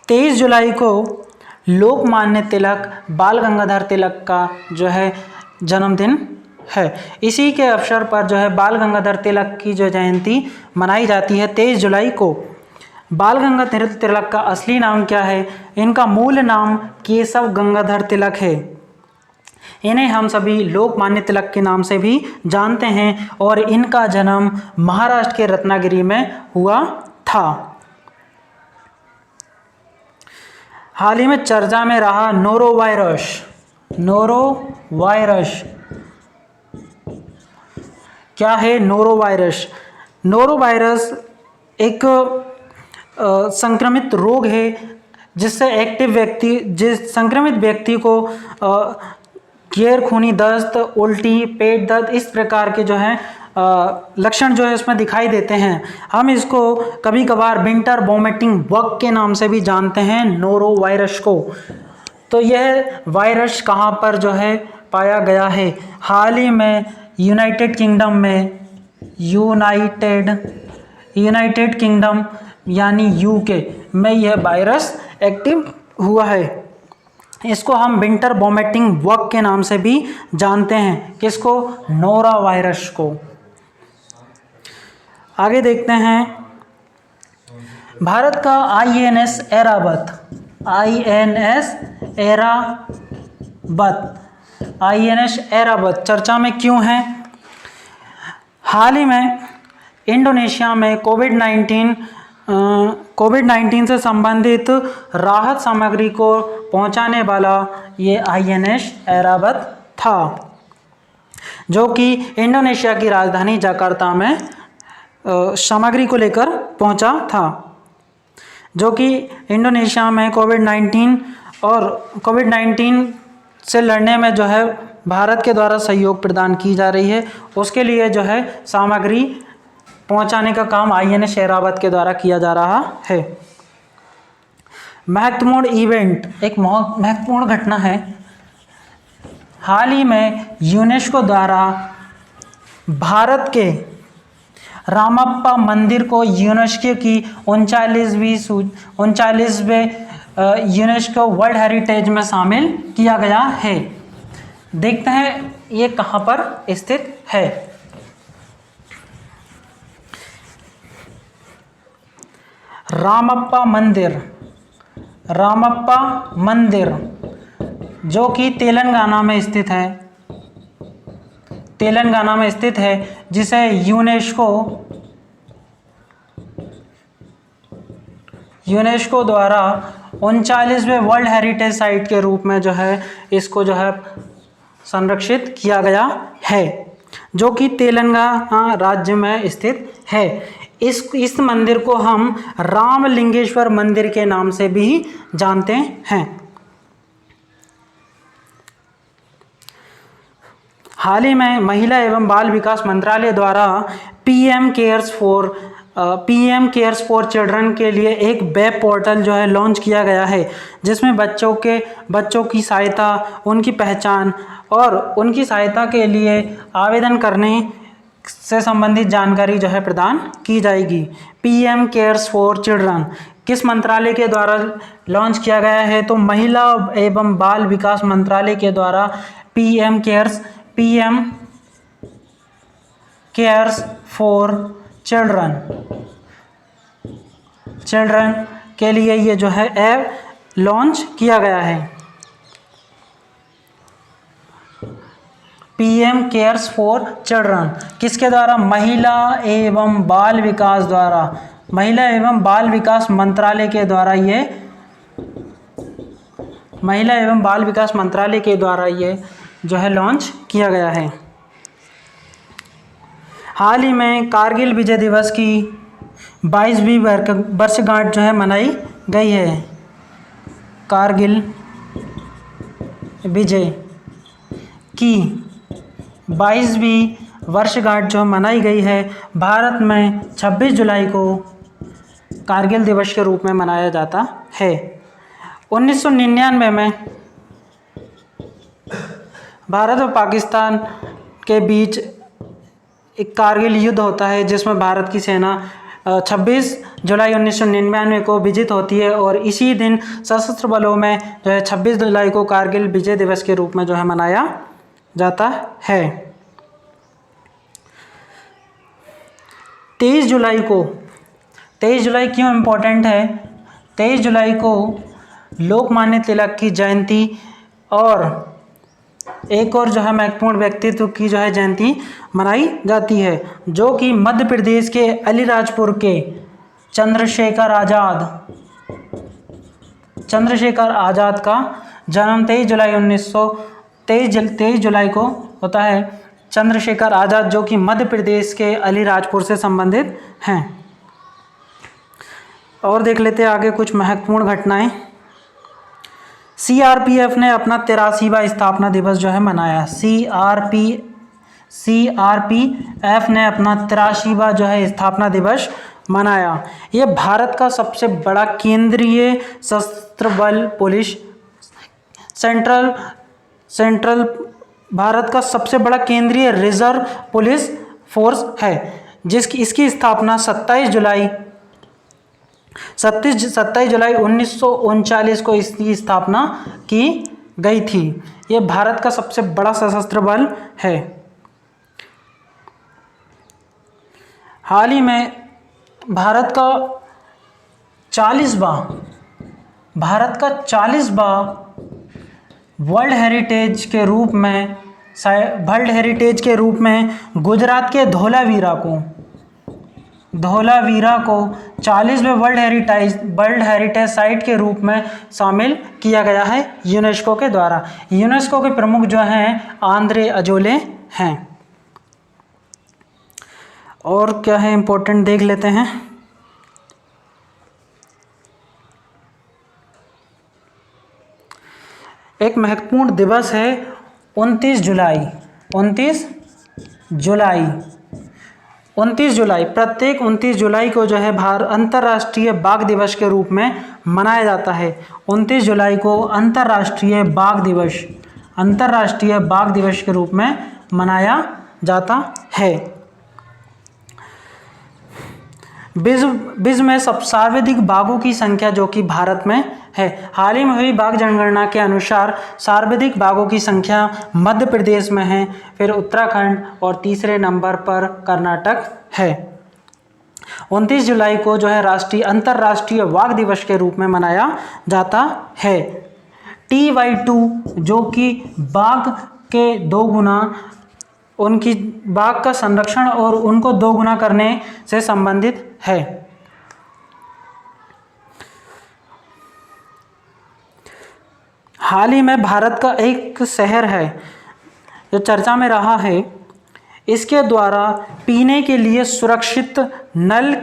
23 जुलाई को लोकमान्य तिलक, बाल गंगाधर तिलक का जो है जन्मदिन है। इसी के अवसर पर जो है बाल गंगाधर तिलक की जो जयंती मनाई जाती है 23 जुलाई को। बाल गंगाधर तिलक का असली नाम क्या है? इनका मूल नाम केशव गंगाधर तिलक है। इन्हें हम सभी लोकमान्य तिलक के नाम से भी जानते हैं और इनका जन्म महाराष्ट्र के रत्नागिरी में हुआ था। हाल ही में चर्चा में रहा नोरोवायरस। क्या है नोरोवायरस? नोरोवायरस एक संक्रमित रोग है जिस संक्रमित व्यक्ति को गैरखूनी दस्त, उल्टी, पेट दर्द इस प्रकार के जो है लक्षण जो है इसमें दिखाई देते हैं। हम इसको कभी कभार विंटर वॉमिटिंग बग के नाम से भी जानते हैं नोरोवायरस को। तो यह वायरस कहाँ पर जो है पाया गया है? हाल ही में यूनाइटेड किंगडम यानी यूके में यह वायरस एक्टिव हुआ है। इसको हम विंटर वॉमिटिंग बग के नाम से भी जानते हैं। किसको? नोरा वायरस को। आगे देखते हैं भारत का INS ऐरावत, INS ऐरावत चर्चा में क्यों है? हाल ही में इंडोनेशिया में कोविड-19 से संबंधित राहत सामग्री को पहुंचाने वाला ये INS ऐरावत था, जो कि इंडोनेशिया की राजधानी जकार्ता में सामग्री को लेकर पहुंचा था, जो कि इंडोनेशिया में कोविड-19 से लड़ने में जो है भारत के द्वारा सहयोग प्रदान की जा रही है, उसके लिए जो है सामग्री पहुंचाने का काम INS ऐरावत के द्वारा किया जा रहा है। महत्वपूर्ण इवेंट, एक महत्वपूर्ण घटना है। हाल ही में यूनेस्को द्वारा भारत के रामप्पा मंदिर को यूनेस्को की 39वें यूनेस्को वर्ल्ड हेरिटेज में शामिल किया गया है। देखते हैं ये कहाँ पर स्थित है। रामप्पा मंदिर जो कि तेलंगाना में स्थित है, जिसे यूनेस्को द्वारा 39वें वर्ल्ड हेरिटेज साइट के रूप में जो है इसको जो है संरक्षित किया गया है, जो कि तेलंगाना राज्य में स्थित है। इस मंदिर को हम रामलिंगेश्वर मंदिर के नाम से भी जानते हैं। हाल ही में महिला एवं बाल विकास मंत्रालय द्वारा PM केयर्स फॉर चिल्ड्रन के लिए एक वेब पोर्टल जो है लॉन्च किया गया है, जिसमें बच्चों की सहायता, उनकी पहचान और उनकी सहायता के लिए आवेदन करने से संबंधित जानकारी जो है प्रदान की जाएगी। PM केयर्स फॉर चिल्ड्रन किस मंत्रालय के द्वारा लॉन्च किया गया है? तो महिला एवं बाल विकास मंत्रालय के द्वारा PM केयर्स फॉर चिल्ड्रन के लिए ये जो है ऐप लॉन्च किया गया है। PM केयर्स फॉर चिल्ड्रन किसके द्वारा? महिला एवं बाल विकास मंत्रालय के द्वारा ये जो है लॉन्च किया गया है। हाल ही में कारगिल विजय दिवस की 22वीं वर्षगांठ जो है मनाई गई है। कारगिल विजय की 22वीं वर्षगांठ जो मनाई गई है। भारत में 26 जुलाई को कारगिल दिवस के रूप में मनाया जाता है। 1999 में भारत और पाकिस्तान के बीच एक कारगिल युद्ध होता है, जिसमें भारत की सेना 26 जुलाई 1999 को विजित होती है, और इसी दिन सशस्त्र बलों में जो है 26 जुलाई को कारगिल विजय दिवस के रूप में जो है मनाया जाता है। 23 जुलाई क्यों इम्पोर्टेंट है? 23 जुलाई को लोकमान्य तिलक की जयंती और एक और जो है महत्वपूर्ण व्यक्तित्व की जो है जयंती मनाई जाती है, जो कि मध्य प्रदेश के अलीराजपुर के चंद्रशेखर आज़ाद का जन्म 23 जुलाई को होता है। चंद्रशेखर आज़ाद जो कि मध्य प्रदेश के अलीराजपुर से संबंधित हैं। और देख लेते हैं आगे कुछ महत्वपूर्ण घटनाएं। CRPF ने अपना 83वां स्थापना दिवस जो है मनाया। CRPF ने अपना 83वां जो है स्थापना दिवस मनाया। ये भारत का सबसे बड़ा केंद्रीय सशस्त्र बल पुलिस सेंट्रल भारत का सबसे बड़ा केंद्रीय रिजर्व पुलिस फोर्स है, इसकी स्थापना 27 जुलाई 1939 को इसकी स्थापना की गई थी। ये भारत का सबसे बड़ा सशस्त्र बल है। हाल ही में भारत का 40वां वर्ल्ड हेरिटेज के रूप में गुजरात के धोलावीरा को 40वें वर्ल्ड हेरिटेज साइट के रूप में शामिल किया गया है यूनेस्को के द्वारा। यूनेस्को के प्रमुख जो हैं आंद्रे अजोले हैं। और क्या है इम्पोर्टेंट देख लेते हैं। एक महत्वपूर्ण दिवस है 29 जुलाई। प्रत्येक 29 जुलाई को जो है अंतर्राष्ट्रीय बाघ दिवस के रूप में मनाया जाता है। 29 जुलाई को अंतर्राष्ट्रीय बाघ दिवस के रूप में मनाया जाता है। विश्व में सब सर्वाधिक बाघों की संख्या जो कि भारत में है। हाल ही में हुई बाघ जनगणना के अनुसार सर्वाधिक बाघों की संख्या मध्य प्रदेश में है, फिर उत्तराखंड और तीसरे नंबर पर कर्नाटक है। 29 जुलाई को जो है अंतर्राष्ट्रीय बाघ दिवस के रूप में मनाया जाता है। TY2 जो कि बाघ के 2 गुना उनकी बाघ का संरक्षण और उनको 2 गुना करने से संबंधित है। हाल ही में भारत का एक शहर है जो चर्चा में रहा है, इसके द्वारा पीने के लिए सुरक्षित नल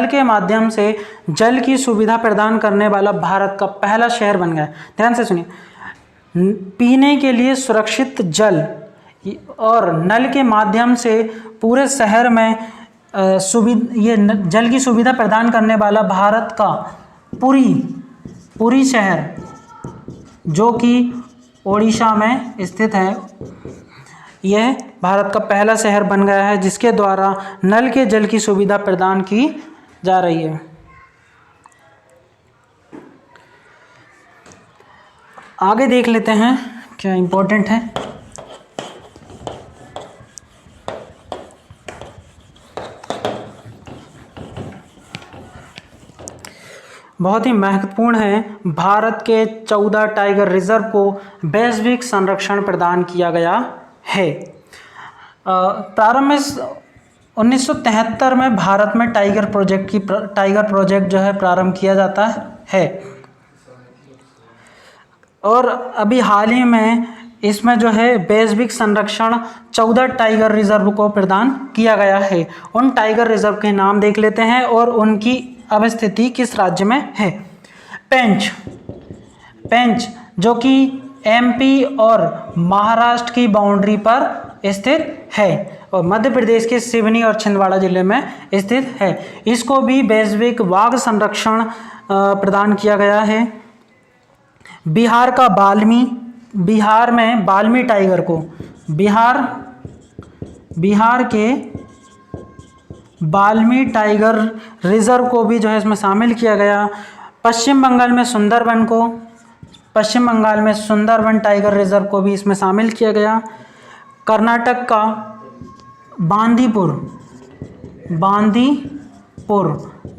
के माध्यम से जल की सुविधा प्रदान करने वाला भारत का पहला शहर बन गया। ध्यान से सुनिए, पीने के लिए सुरक्षित जल और नल के माध्यम से पूरे शहर में जल की सुविधा प्रदान करने वाला भारत का पुरी शहर जो कि ओडिशा में स्थित है, यह भारत का पहला शहर बन गया है जिसके द्वारा नल के जल की सुविधा प्रदान की जा रही है। आगे देख लेते हैं क्या इम्पोर्टेंट है। बहुत ही महत्वपूर्ण है, भारत के 14 टाइगर रिजर्व को वैश्विक संरक्षण प्रदान किया गया है। प्रारंभ में 1973 में भारत में टाइगर प्रोजेक्ट जो है प्रारंभ किया जाता है और अभी हाल ही में इसमें जो है वैश्विक संरक्षण 14 टाइगर रिजर्व को प्रदान किया गया है। उन टाइगर रिजर्व के नाम देख लेते हैं और उनकी अवस्थिति किस राज्य में है। पेंच जो कि MP और महाराष्ट्र की बाउंड्री पर स्थित है और मध्य प्रदेश के सिवनी और छिंदवाड़ा जिले में स्थित है। इसको भी वैश्विक बाघ संरक्षण प्रदान किया गया है। बिहार में बाल्मी टाइगर को बिहार के बाल्मी टाइगर रिजर्व को भी जो है इसमें शामिल किया गया। पश्चिम बंगाल में सुंदरबन टाइगर रिजर्व को भी इसमें शामिल किया गया। कर्नाटक का बांदीपुर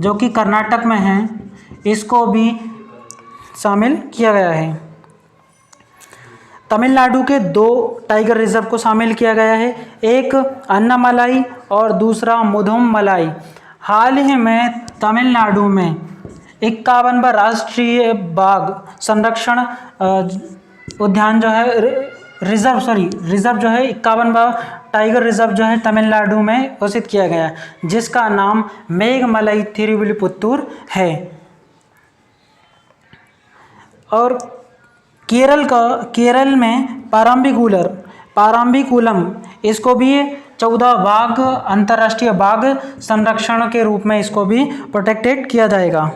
जो कि कर्नाटक में है, इसको भी शामिल किया गया है। तमिलनाडु के 2 टाइगर रिजर्व को शामिल किया गया है, एक अन्नामलाई और दूसरा मुदुमलाई। हाल ही में तमिलनाडु में 51वां राष्ट्रीय बाघ संरक्षण उद्यान जो है रिजर्व जो है 51वां टाइगर रिजर्व जो है तमिलनाडु में घोषित किया गया, जिसका नाम मेघमलाई थिरुविल्पुत्तूर है। और केरल में पारम्बिकुलम इसको भी 14 अंतर्राष्ट्रीय बाघ संरक्षण के रूप में इसको भी प्रोटेक्टेड किया जाएगा।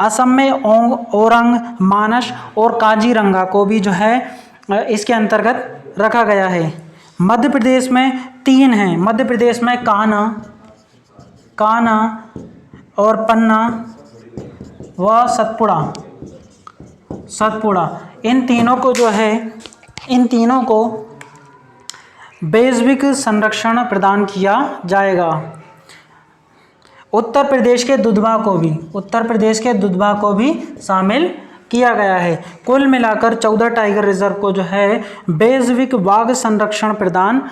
असम में ओरंग, मानस और काजीरंगा को भी जो है इसके अंतर्गत रखा गया है। मध्य प्रदेश में 3 हैं। मध्य प्रदेश में कान्हा और पन्ना व सतपुड़ा इन तीनों को वैश्विक संरक्षण प्रदान किया जाएगा। उत्तर प्रदेश के दुधवा को भी शामिल किया गया है। कुल मिलाकर 14 टाइगर रिजर्व को जो है वैश्विक बाघ संरक्षण प्रदान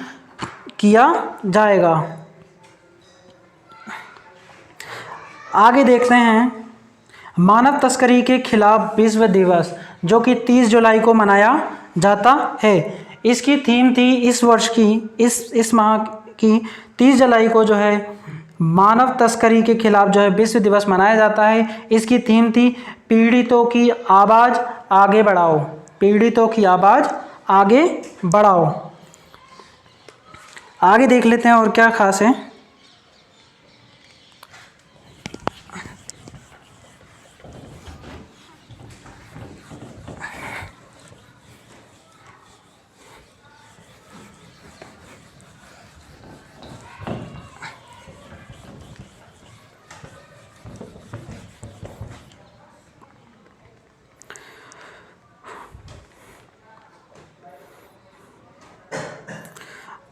किया जाएगा। आगे देखते हैं मानव तस्करी के खिलाफ विश्व दिवस, जो कि 30 जुलाई को मनाया जाता है। इसकी थीम थी इस वर्ष की, इस माह की 30 जुलाई को जो है मानव तस्करी के खिलाफ जो है विश्व दिवस मनाया जाता है। इसकी थीम थी पीड़ितों की आवाज़ आगे बढ़ाओ, पीड़ितों की आवाज़ आगे बढ़ाओ। आगे देख लेते हैं और क्या खास है।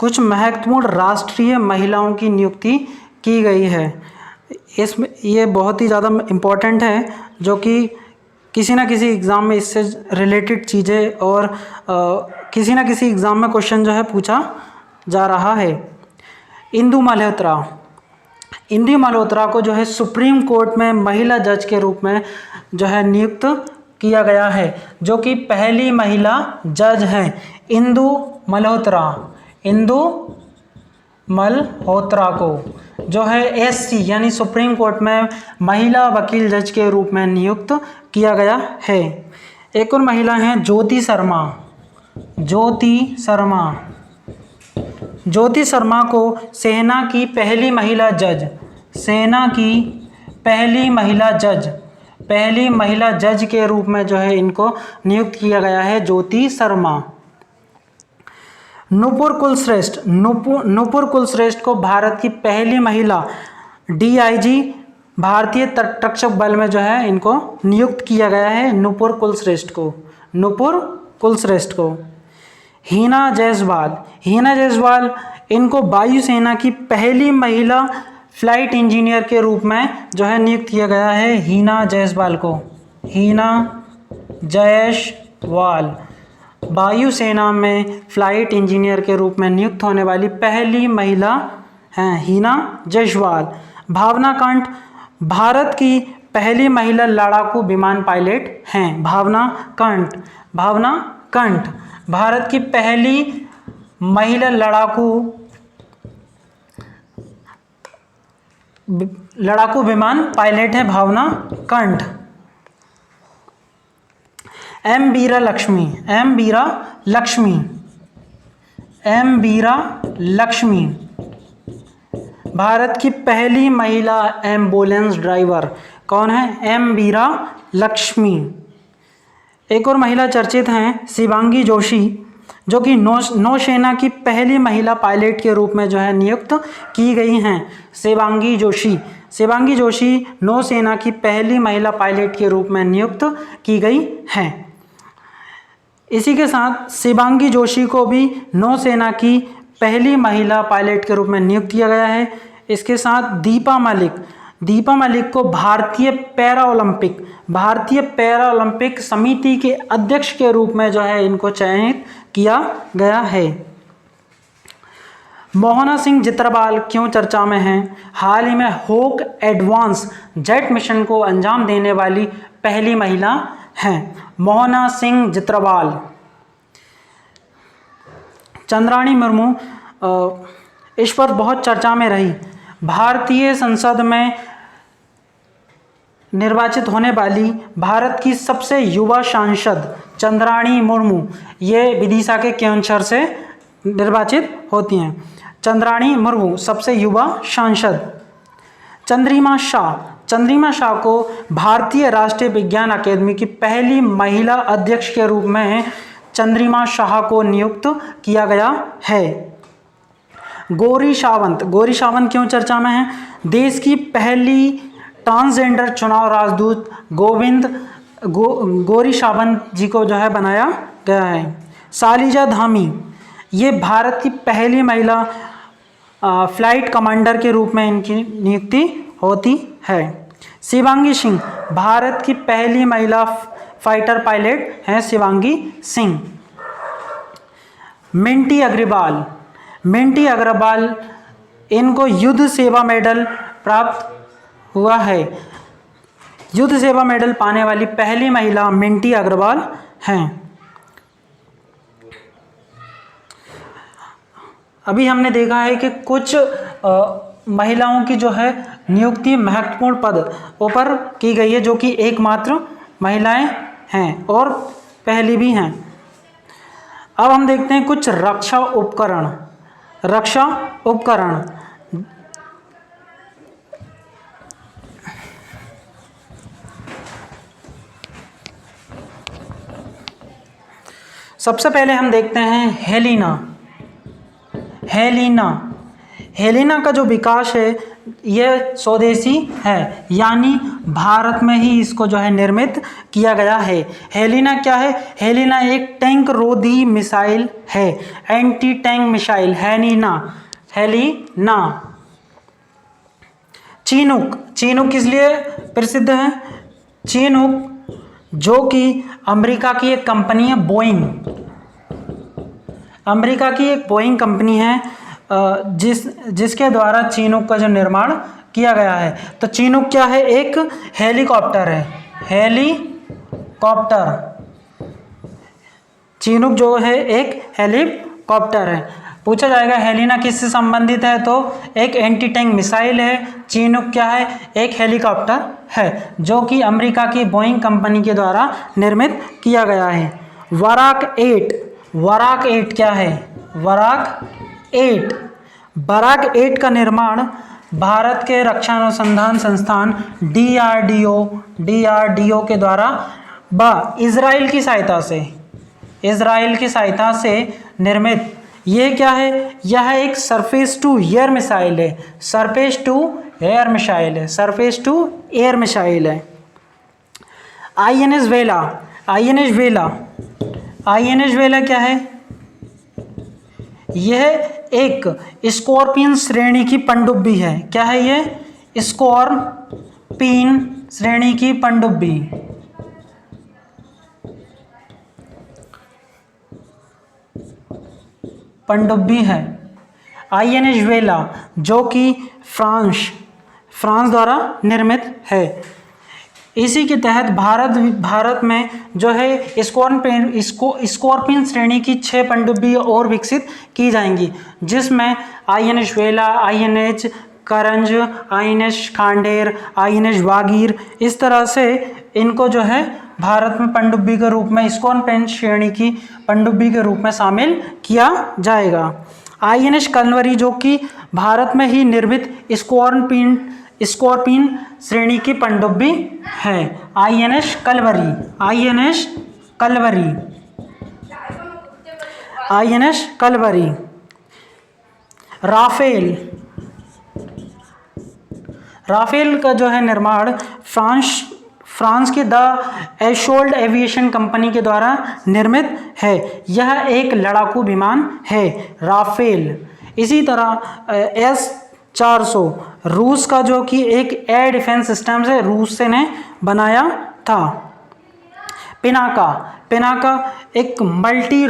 कुछ महत्वपूर्ण राष्ट्रीय महिलाओं की नियुक्ति की गई है। इसमें ये बहुत ही ज़्यादा इम्पोर्टेंट है, जो कि किसी ना किसी एग्ज़ाम में इससे रिलेटेड चीज़ें और किसी ना किसी एग्ज़ाम में क्वेश्चन जो है पूछा जा रहा है। इंदु मल्होत्रा को जो है सुप्रीम कोर्ट में महिला जज के रूप में जो है नियुक्त किया गया है, जो कि पहली महिला जज हैं। इंदु मल्होत्रा को जो है एससी यानी सुप्रीम कोर्ट में महिला वकील जज के रूप में नियुक्त किया गया है। एक और महिला हैं ज्योति शर्मा को सेना की पहली महिला जज के रूप में जो है इनको नियुक्त किया गया है, ज्योति शर्मा। नूपुर कुलश्रेष्ठ को भारत की पहली महिला डीआईजी भारतीय तटरक्षक बल में जो है इनको नियुक्त किया गया है, नूपुर कुलश्रेष्ठ को। हीना जायसवाल इनको वायुसेना की पहली महिला फ्लाइट इंजीनियर के रूप में जो है नियुक्त किया गया है, हीना जायसवाल वायुसेना में फ्लाइट इंजीनियर के रूप में नियुक्त होने वाली पहली महिला हैं, हीना जायसवाल। भावना कंठ भारत की पहली महिला लड़ाकू विमान पायलट हैं, भावना कंठ भारत की पहली महिला लड़ाकू विमान पायलट है, भावना कंठ। एम बीरा लक्ष्मी भारत की पहली महिला एम्बुलेंस ड्राइवर कौन है, एम बीरा लक्ष्मी। एक और महिला चर्चित हैं शिवांगी जोशी, जो कि नौसेना की पहली महिला पायलट के रूप में जो है नियुक्त की गई हैं, शिवांगी जोशी नौसेना की पहली महिला पायलट के रूप में नियुक्त की गई हैं। इसी के साथ शिवांगी जोशी को भी नौसेना की पहली महिला पायलट के रूप में नियुक्त किया गया है। इसके साथ दीपा मलिक को भारतीय पैरा ओलंपिक समिति के अध्यक्ष के रूप में जो है इनको चयनित किया गया है। मोहना सिंह चित्रपाल क्यों चर्चा में हैं? हाल ही में होक एडवांस जेट मिशन को अंजाम देने वाली पहली महिला हैं, मोहना सिंह चित्रपाल। चंद्राणी मुर्मू इस पर बहुत चर्चा में रही। भारतीय संसद में निर्वाचित होने वाली भारत की सबसे युवा सांसद चंद्राणी मुर्मू, ये विदिशा के केवंझर से निर्वाचित होती हैं। चंद्राणी मुर्मू सबसे युवा सांसद। चंद्रिमा शाह को भारतीय राष्ट्रीय विज्ञान अकादमी की पहली महिला अध्यक्ष के रूप में चंद्रिमा शाह को नियुक्त किया गया है। गौरी सावंत क्यों चर्चा में है? देश की पहली ट्रांसजेंडर चुनाव राजदूत गौरी सावंत जी को जो है बनाया गया है। शालिजा धामी, ये भारत की पहली महिला फ्लाइट कमांडर के रूप में इनकी नियुक्ति होती है। शिवांगी सिंह भारत की पहली महिला फाइटर पायलट हैं शिवांगी सिंह। मिंटी अग्रवाल इनको युद्ध सेवा मेडल प्राप्त हुआ है। युद्ध सेवा मेडल पाने वाली पहली महिला मिंटी अग्रवाल हैं। अभी हमने देखा है कि कुछ महिलाओं की जो है नियुक्ति महत्वपूर्ण पदों पर की गई है, जो कि एकमात्र महिलाएं हैं और पहली भी हैं। अब हम देखते हैं कुछ रक्षा उपकरण। सबसे पहले हम देखते हैं हेलिना का जो विकास है यह स्वदेशी है, यानी भारत में ही इसको जो है निर्मित किया गया है। हेलिना क्या है? हेलिना एक टैंक रोधी मिसाइल है, anti tank missile. Helina. Chinook किस लिए प्रसिद्ध है? चीनूक जो कि अमेरिका की एक कंपनी है बोइंग। अमेरिका की एक बोइंग कंपनी है जिसके द्वारा चीनूक का जो निर्माण किया गया है। तो चीनूक क्या है? एक हेलीकॉप्टर है। चीनूक जो है एक हेलीकॉप्टर है। पूछा जाएगा हेलिना किससे संबंधित है, तो एक एंटी टैंक मिसाइल है। चीनूक क्या है? एक हेलीकॉप्टर है जो कि अमेरिका की बोइंग कंपनी के द्वारा निर्मित किया गया है। वराक 8 क्या है? बराक 8 का निर्माण भारत के रक्षा अनुसंधान संस्थान DRDO के द्वारा इजराइल की सहायता से निर्मित। ये क्या है? यह एक सरफेस टू एयर मिसाइल है। सरफेस टू एयर मिसाइल है। INS वेला क्या है? यह एक स्कॉर्पियन श्रेणी की पनडुब्बी है। क्या है ये? स्कॉर्पियन श्रेणी की पनडुब्बी है। INS वेला जो कि फ्रांस द्वारा निर्मित है। इसी के तहत भारत में जो है स्कॉर्पियन श्रेणी की 6 पनडुब्बी और विकसित की जाएंगी, जिसमें INS वेला, INS करंज, INS खांडेर, INS वागीर, इस तरह से इनको जो है भारत में पनडुब्बी के रूप में, स्कॉर्पियन श्रेणी की पनडुब्बी के रूप में शामिल किया जाएगा। INS कलवरी जो कि भारत में ही निर्मित स्कॉर्पियन श्रेणी की पनडुब्बी है। INS कलवरी। राफेल का जो है निर्माण फ्रांस की द एशोल्ड एविएशन कंपनी के द्वारा निर्मित है। यह एक लड़ाकू विमान है, राफेल। इसी तरह S-400 रूस का जो कि एक एयर डिफेंस सिस्टम है, रूस से ने बनाया था। पिनाका एक multi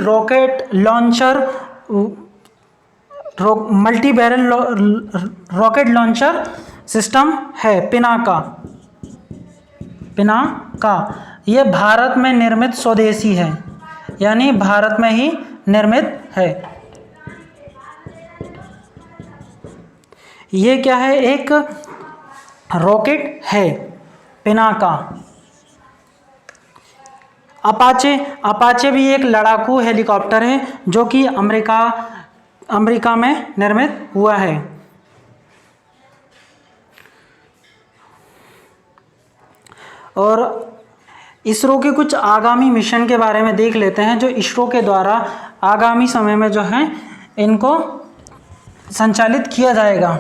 barrel rocket launcher system है। पिनाका ये भारत में निर्मित स्वदेशी है, यानी भारत में ही निर्मित है। ये क्या है? एक रॉकेट है, पिनाका। अपाचे भी एक लड़ाकू हेलीकॉप्टर है जो कि अमेरिका में निर्मित हुआ है। और इसरो के कुछ आगामी मिशन के बारे में देख लेते हैं, जो इसरो के द्वारा आगामी समय में जो है इनको संचालित किया जाएगा।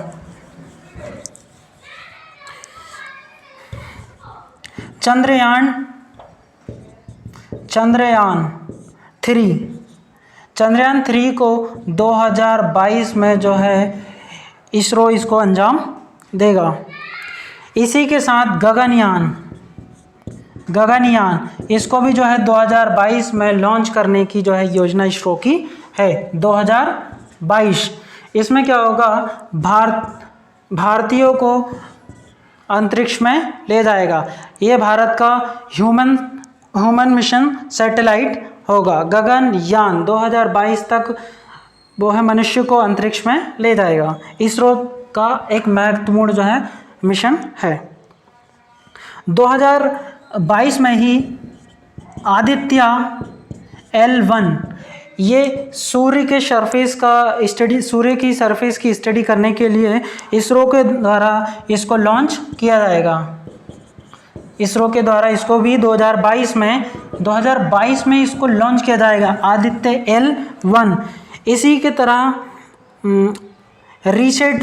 चंद्रयान 3 को 2022 में जो है इसरो इसको अंजाम देगा। इसी के साथ गगनयान इसको भी जो है 2022 में लॉन्च करने की जो है योजना इसरो की है। 2022 इसमें क्या होगा, भारतीयों को अंतरिक्ष में ले जाएगा। ये भारत का ह्यूमन मिशन सैटेलाइट होगा। गगनयान 2022 तक वो है मनुष्य को अंतरिक्ष में ले जाएगा। इसरो का एक महत्वपूर्ण जो है मिशन है। 2022 में ही आदित्य L1 ये सूर्य की सरफेस की स्टडी करने के लिए इसरो के द्वारा इसको लॉन्च किया जाएगा। इसरो के द्वारा इसको भी 2022 में इसको लॉन्च किया जाएगा, आदित्य L1। इसी के तरह रीसेट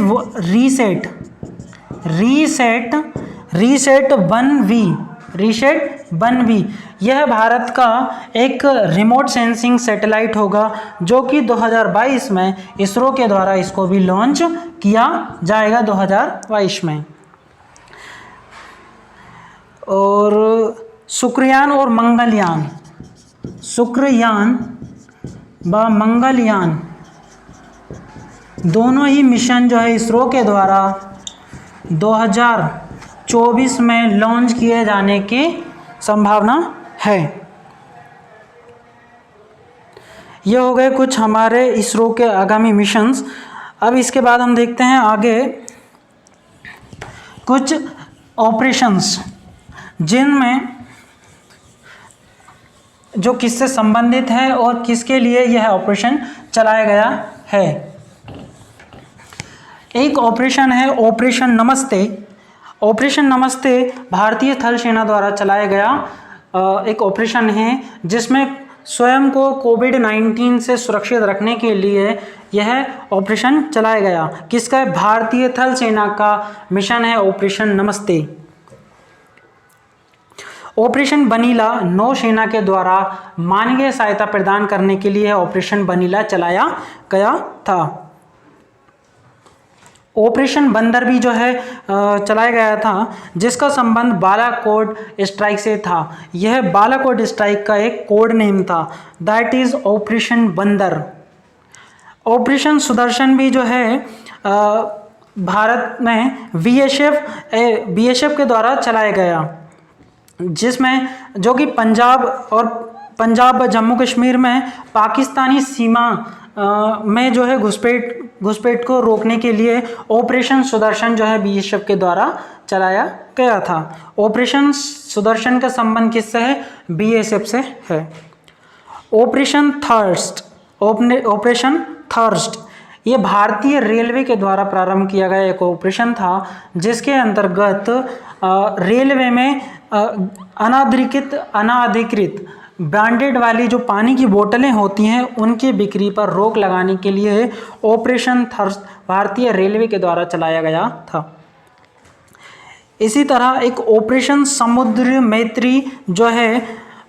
1V यह भारत का एक रिमोट सेंसिंग सैटेलाइट होगा, जो कि 2022 में इसरो के द्वारा इसको भी लॉन्च किया जाएगा 2022 में। और शुक्रयान और मंगलयान दोनों ही मिशन जो है इसरो के द्वारा 2024 में लॉन्च किए जाने की संभावना है। ये हो गए कुछ हमारे इसरो के आगामी मिशंस। अब इसके बाद हम देखते हैं आगे कुछ ऑपरेशंस जिनमें जो किससे संबंधित है और किसके लिए यह ऑपरेशन चलाया गया है। एक ऑपरेशन है ऑपरेशन नमस्ते। ऑपरेशन नमस्ते भारतीय थल सेना द्वारा चलाया गया एक ऑपरेशन है, जिसमें स्वयं को कोविड-19 से सुरक्षित रखने के लिए यह ऑपरेशन चलाया गया। किसका है? भारतीय थल सेना का मिशन है ऑपरेशन नमस्ते। ऑपरेशन बनीला नौसेना के द्वारा मानवीय सहायता प्रदान करने के लिए ऑपरेशन बनीला चलाया गया था। ऑपरेशन बंदर भी जो है चलाया गया था, जिसका संबंध बालाकोट स्ट्राइक से था। यह बालाकोट स्ट्राइक का एक कोड नेम था, दैट इज ऑपरेशन बंदर। ऑपरेशन सुदर्शन भी जो है भारत में बीएसएफ के द्वारा चलाया गया, जिसमें जो कि पंजाब जम्मू कश्मीर में पाकिस्तानी सीमा में जो है घुसपैठ को रोकने के लिए ऑपरेशन सुदर्शन जो है बीएसएफ के द्वारा चलाया गया था। ऑपरेशन सुदर्शन का संबंध किससे है? बीएसएफ से है। ऑपरेशन थर्स्ट ये भारतीय रेलवे के द्वारा प्रारंभ किया गया एक ऑपरेशन था, जिसके अंतर्गत रेलवे में अनाधिकृत ब्रांडेड वाली जो पानी की बोतलें होती हैं उनकी बिक्री पर रोक लगाने के लिए ऑपरेशन थर्स्ट भारतीय रेलवे के द्वारा चलाया गया था। इसी तरह एक ऑपरेशन समुद्र मैत्री जो है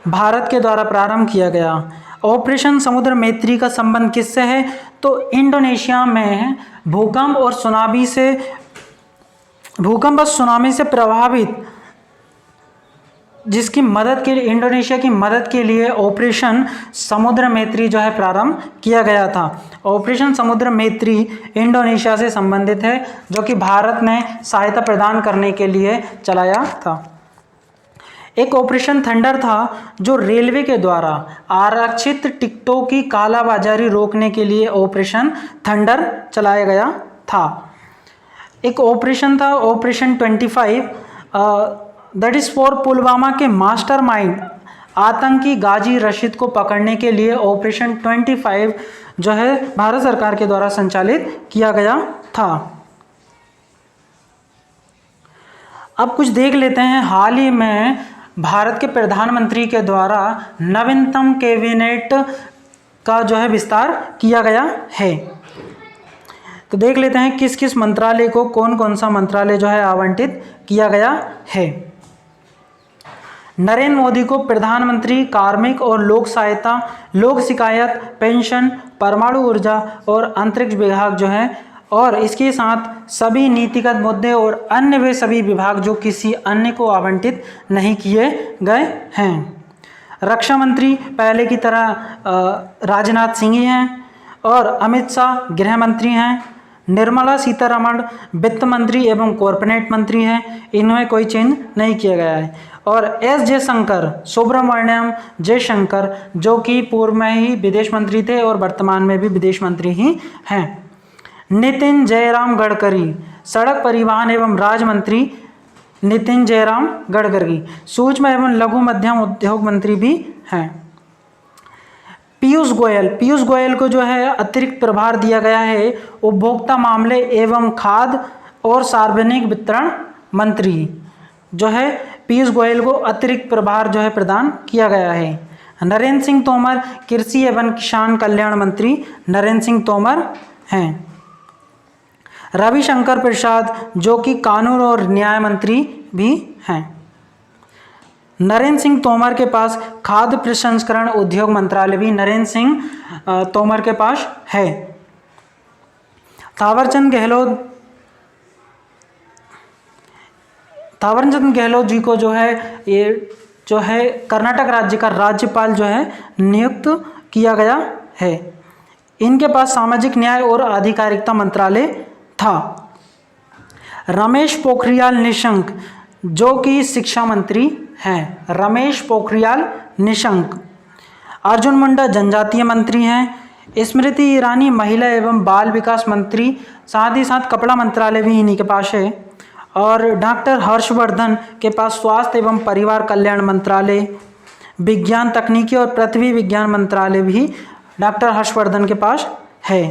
भारत के द्वारा प्रारंभ किया गया। ऑपरेशन समुद्र मैत्री का संबंध किससे है? तो इंडोनेशिया में भूकंप और सुनामी से प्रभावित जिसकी मदद के लिए इंडोनेशिया की मदद के लिए ऑपरेशन समुद्र मैत्री जो है प्रारंभ किया गया था। ऑपरेशन समुद्र मैत्री इंडोनेशिया से संबंधित है, जो कि भारत ने सहायता प्रदान करने के लिए चलाया था। एक ऑपरेशन थंडर था, जो रेलवे के द्वारा आरक्षित टिकटों की कालाबाजारी रोकने के लिए ऑपरेशन थंडर चलाया गया था। एक ऑपरेशन था operation 25 that is for Pulwama के मास्टरमाइंड आतंकी गाजी रशीद को पकड़ने के लिए ऑपरेशन 25 जो है भारत सरकार के द्वारा संचालित किया गया था। अब कुछ देख लेते हैं हाल ही में भारत के प्रधानमंत्री के द्वारा नवीनतम कैबिनेट का जो है विस्तार किया गया है। तो देख लेते हैं किस किस मंत्रालय को कौन कौन सा मंत्रालय जो है आवंटित किया गया है। नरेंद्र मोदी को प्रधानमंत्री कार्मिक और लोक सहायता, लोक शिकायत, पेंशन, परमाणु ऊर्जा और अंतरिक्ष विभाग जो है और इसके साथ सभी नीतिगत मुद्दे और अन्य वे सभी विभाग जो किसी अन्य को आवंटित नहीं किए गए हैं। रक्षा मंत्री पहले की तरह राजनाथ सिंह ही हैं और अमित शाह गृह मंत्री हैं। निर्मला सीतारमण वित्त मंत्री एवं कॉर्पोरेट मंत्री हैं, इनमें कोई चेंज नहीं किया गया है। और एस जयशंकर सुब्रमण्यम जयशंकर जो कि पूर्व में ही विदेश मंत्री थे और वर्तमान में भी विदेश मंत्री ही हैं। नितिन जयराम गडकरी सड़क परिवहन एवं राज्य मंत्री नितिन जयराम गडकरी सूक्ष्म एवं लघु मध्यम उद्योग मंत्री भी हैं। पीयूष गोयल को जो है अतिरिक्त प्रभार दिया गया है उपभोक्ता मामले एवं खाद्य और सार्वजनिक वितरण मंत्री, जो है पीयूष गोयल को अतिरिक्त प्रभार जो है प्रदान किया गया है। नरेंद्र सिंह तोमर कृषि एवं किसान कल्याण मंत्री नरेंद्र सिंह तोमर हैं। रविशंकर प्रसाद जो कि कानून और न्याय मंत्री भी हैं। नरेंद्र सिंह तोमर के पास खाद्य प्रसंस्करण उद्योग मंत्रालय भी नरेंद्र सिंह तोमर के पास है। थावरचंद गहलोत जी को जो है ये जो है कर्नाटक राज्य का राज्यपाल जो है नियुक्त किया गया है। इनके पास सामाजिक न्याय और आधिकारिकता मंत्रालय था। रमेश पोखरियाल निशंक जो कि शिक्षा मंत्री हैं, रमेश पोखरियाल निशंक। अर्जुन मुंडा जनजातीय मंत्री हैं। स्मृति ईरानी महिला एवं बाल विकास मंत्री, साथ ही साथ कपड़ा मंत्रालय भी इन्हीं के पास है। और डॉक्टर हर्षवर्धन के पास स्वास्थ्य एवं परिवार कल्याण मंत्रालय, विज्ञान तकनीकी और पृथ्वी विज्ञान मंत्रालय भी डॉक्टर हर्षवर्धन के पास है।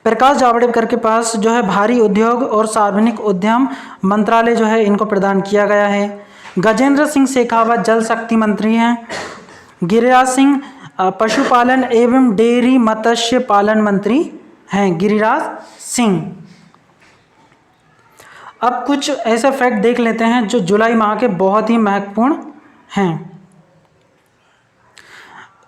प्रकाश जावड़ेकर के पास जो है भारी उद्योग और सार्वजनिक उद्यम मंत्रालय जो है इनको प्रदान किया गया है। गजेंद्र सिंह शेखावत जल शक्ति मंत्री हैं। गिरिराज सिंह पशुपालन एवं डेयरी मत्स्य पालन मंत्री हैं, गिरिराज सिंह। अब कुछ ऐसे फैक्ट देख लेते हैं जो जुलाई माह के बहुत ही महत्वपूर्ण हैं,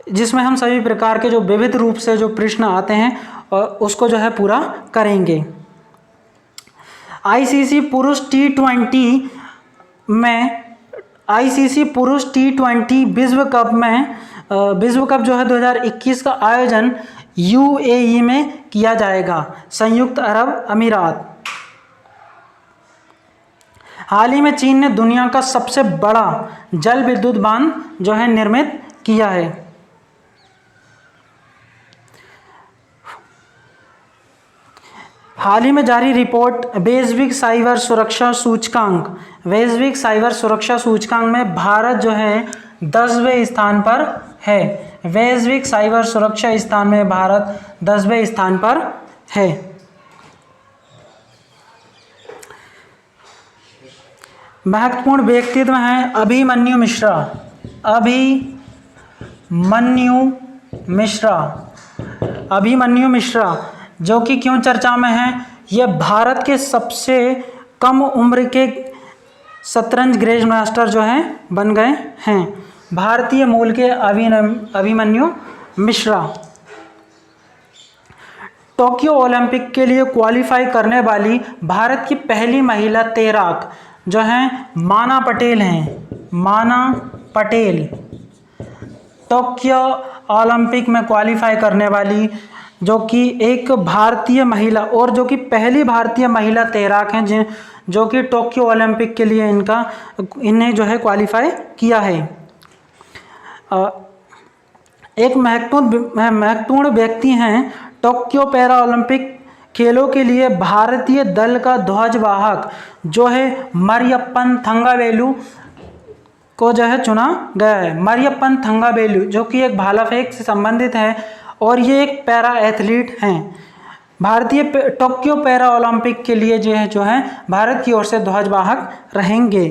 जिसमें हम सभी प्रकार के जो विविध रूप से जो प्रश्न आते हैं उसको जो है पूरा करेंगे। आईसीसी पुरुष T20 में आईसीसी पुरुष T20 विश्व कप जो है 2021 का आयोजन UAE में किया जाएगा, संयुक्त अरब अमीरात। हाल ही में चीन ने दुनिया का सबसे बड़ा जल विद्युत बांध जो है निर्मित किया है। हाल ही में जारी रिपोर्ट वैश्विक साइबर सुरक्षा सूचकांक में भारत जो है 10वें स्थान पर है। वैश्विक साइबर सुरक्षा स्थान में भारत 10वें स्थान पर है। महत्वपूर्ण व्यक्तित्व हैं अभिमन्यु मिश्रा जो कि क्यों चर्चा में है, यह भारत के सबसे कम उम्र के शतरंज ग्रैंड मास्टर जो हैं बन गए हैं। भारतीय मूल के अभिमन्यु मिश्रा टोक्यो ओलंपिक के लिए क्वालिफाई करने वाली भारत की पहली महिला तैराक जो हैं माना पटेल हैं। माना पटेल टोक्यो ओलंपिक में क्वालिफाई करने वाली जो कि एक भारतीय महिला और जो कि पहली भारतीय महिला तैराक हैं जो कि टोक्यो ओलंपिक के लिए इन्हें जो है क्वालिफाई किया है। एक महत्वपूर्ण व्यक्ति हैं टोक्यो पैरा ओलंपिक खेलों के लिए भारतीय दल का ध्वजवाहक जो है मरियप्पन थंगावेलु को जो है चुना गया है। मरियप्पन थंगावेलु जो कि एक भाला फेंक से संबंधित है और ये एक पैरा एथलीट हैं। भारतीय टोक्यो पैरा ओलंपिक के लिए जो है भारत की ओर से ध्वजवाहक रहेंगे।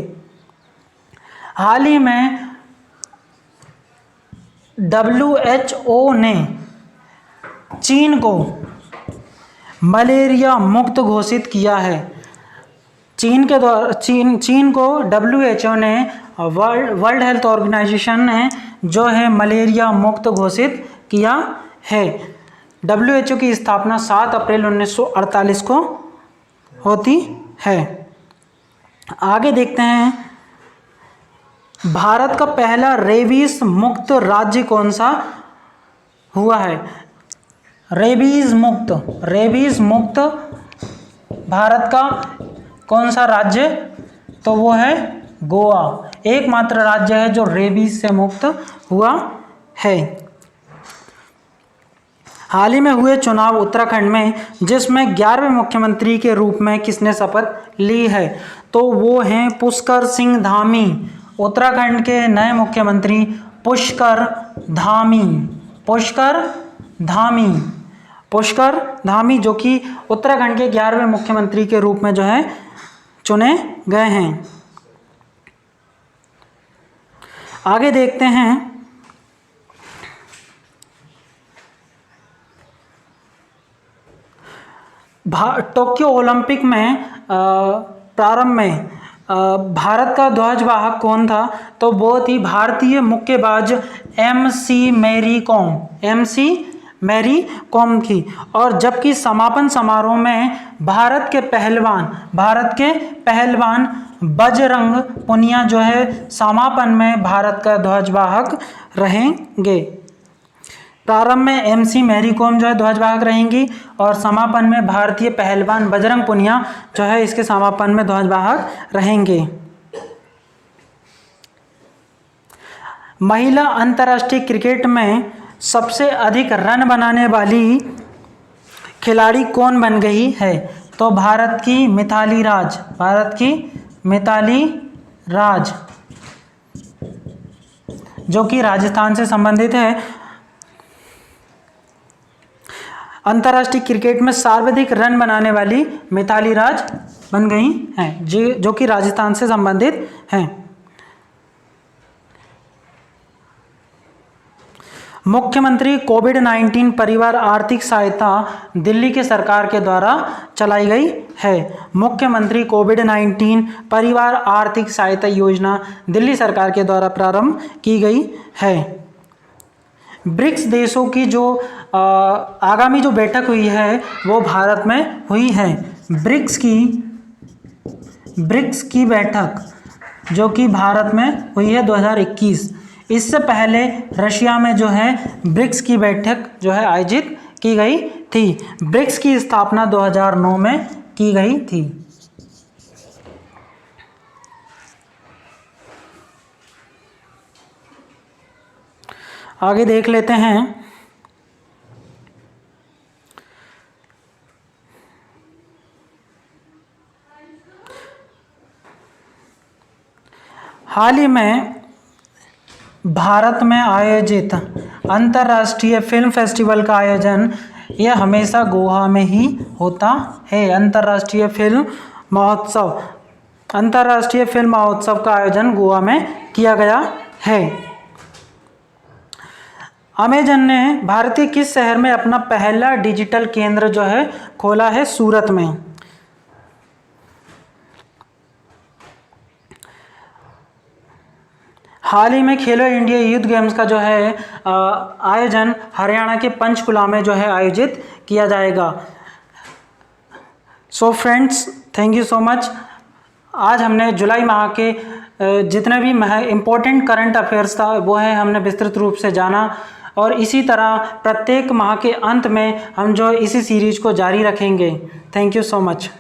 हाल ही में WHO ने चीन को मलेरिया मुक्त घोषित किया है। चीन को WHO ने वर्ल्ड हेल्थ ऑर्गेनाइजेशन ने जो है मलेरिया मुक्त घोषित किया है। WHO की स्थापना 7 अप्रैल 1948 को होती है। आगे देखते हैं, भारत का पहला रेबीज मुक्त राज्य कौन सा हुआ है? रेबीज मुक्त भारत का कौन सा राज्य? तो वो है गोवा। एकमात्र राज्य है जो रेबीज से मुक्त हुआ है। हाल ही में हुए चुनाव उत्तराखंड में, जिसमें 11वें मुख्यमंत्री के रूप में किसने शपथ ली है? तो वो हैं पुष्कर सिंह धामी। उत्तराखंड के नए मुख्यमंत्री पुष्कर धामी जो कि उत्तराखंड के 11वें मुख्यमंत्री के रूप में जो है चुने गए हैं। आगे देखते हैं, टोक्यो ओलंपिक में प्रारंभ में भारत का ध्वजवाहक कौन था? तो वो थी भारतीय मुक्केबाज MC मैरी कॉम थी। और जबकि समापन समारोह में भारत के पहलवान बजरंग पुनिया जो है समापन में भारत का ध्वजवाहक रहेंगे। प्रारंभ में MC मैरी कॉम जो है ध्वजवाहक रहेंगी और समापन में भारतीय पहलवान बजरंग पुनिया जो है इसके समापन में ध्वजवाहक रहेंगे। महिला अंतर्राष्ट्रीय क्रिकेट में सबसे अधिक रन बनाने वाली खिलाड़ी कौन बन गई है? तो भारत की मिताली राज जो कि राजस्थान से संबंधित है। अंतर्राष्ट्रीय क्रिकेट में सर्वाधिक रन बनाने वाली मिताली राज बन गई हैं, जो कि राजस्थान से संबंधित हैं। मुख्यमंत्री कोविड-19 परिवार आर्थिक सहायता दिल्ली के सरकार के द्वारा चलाई गई है। मुख्यमंत्री कोविड-19 परिवार आर्थिक सहायता योजना दिल्ली सरकार के द्वारा प्रारंभ की गई है। ब्रिक्स देशों की जो आगामी जो बैठक हुई है वो भारत में हुई है। ब्रिक्स की बैठक जो कि भारत में हुई है 2021। इससे पहले रशिया में जो है ब्रिक्स की बैठक जो है आयोजित की गई थी। ब्रिक्स की स्थापना 2009 में की गई थी। आगे देख लेते हैं, हाल ही में भारत में आयोजित अंतर्राष्ट्रीय फिल्म फेस्टिवल का आयोजन यह हमेशा गोवा में ही होता है। अंतर्राष्ट्रीय फिल्म महोत्सव का आयोजन गोवा में किया गया है। अमेजन ने भारतीय किस शहर में अपना पहला डिजिटल केंद्र जो है खोला है? सूरत में। हाल ही में खेलो इंडिया यूथ गेम्स का जो है आयोजन हरियाणा के पंचकुला में जो है आयोजित किया जाएगा। So friends, thank you so much. आज हमने जुलाई माह के जितने भी इम्पोर्टेंट करंट अफेयर्स था वो है हमने विस्तृत रूप से जाना, और इसी तरह प्रत्येक माह के अंत में हम जो इसी सीरीज को जारी रखेंगे। Thank you so much.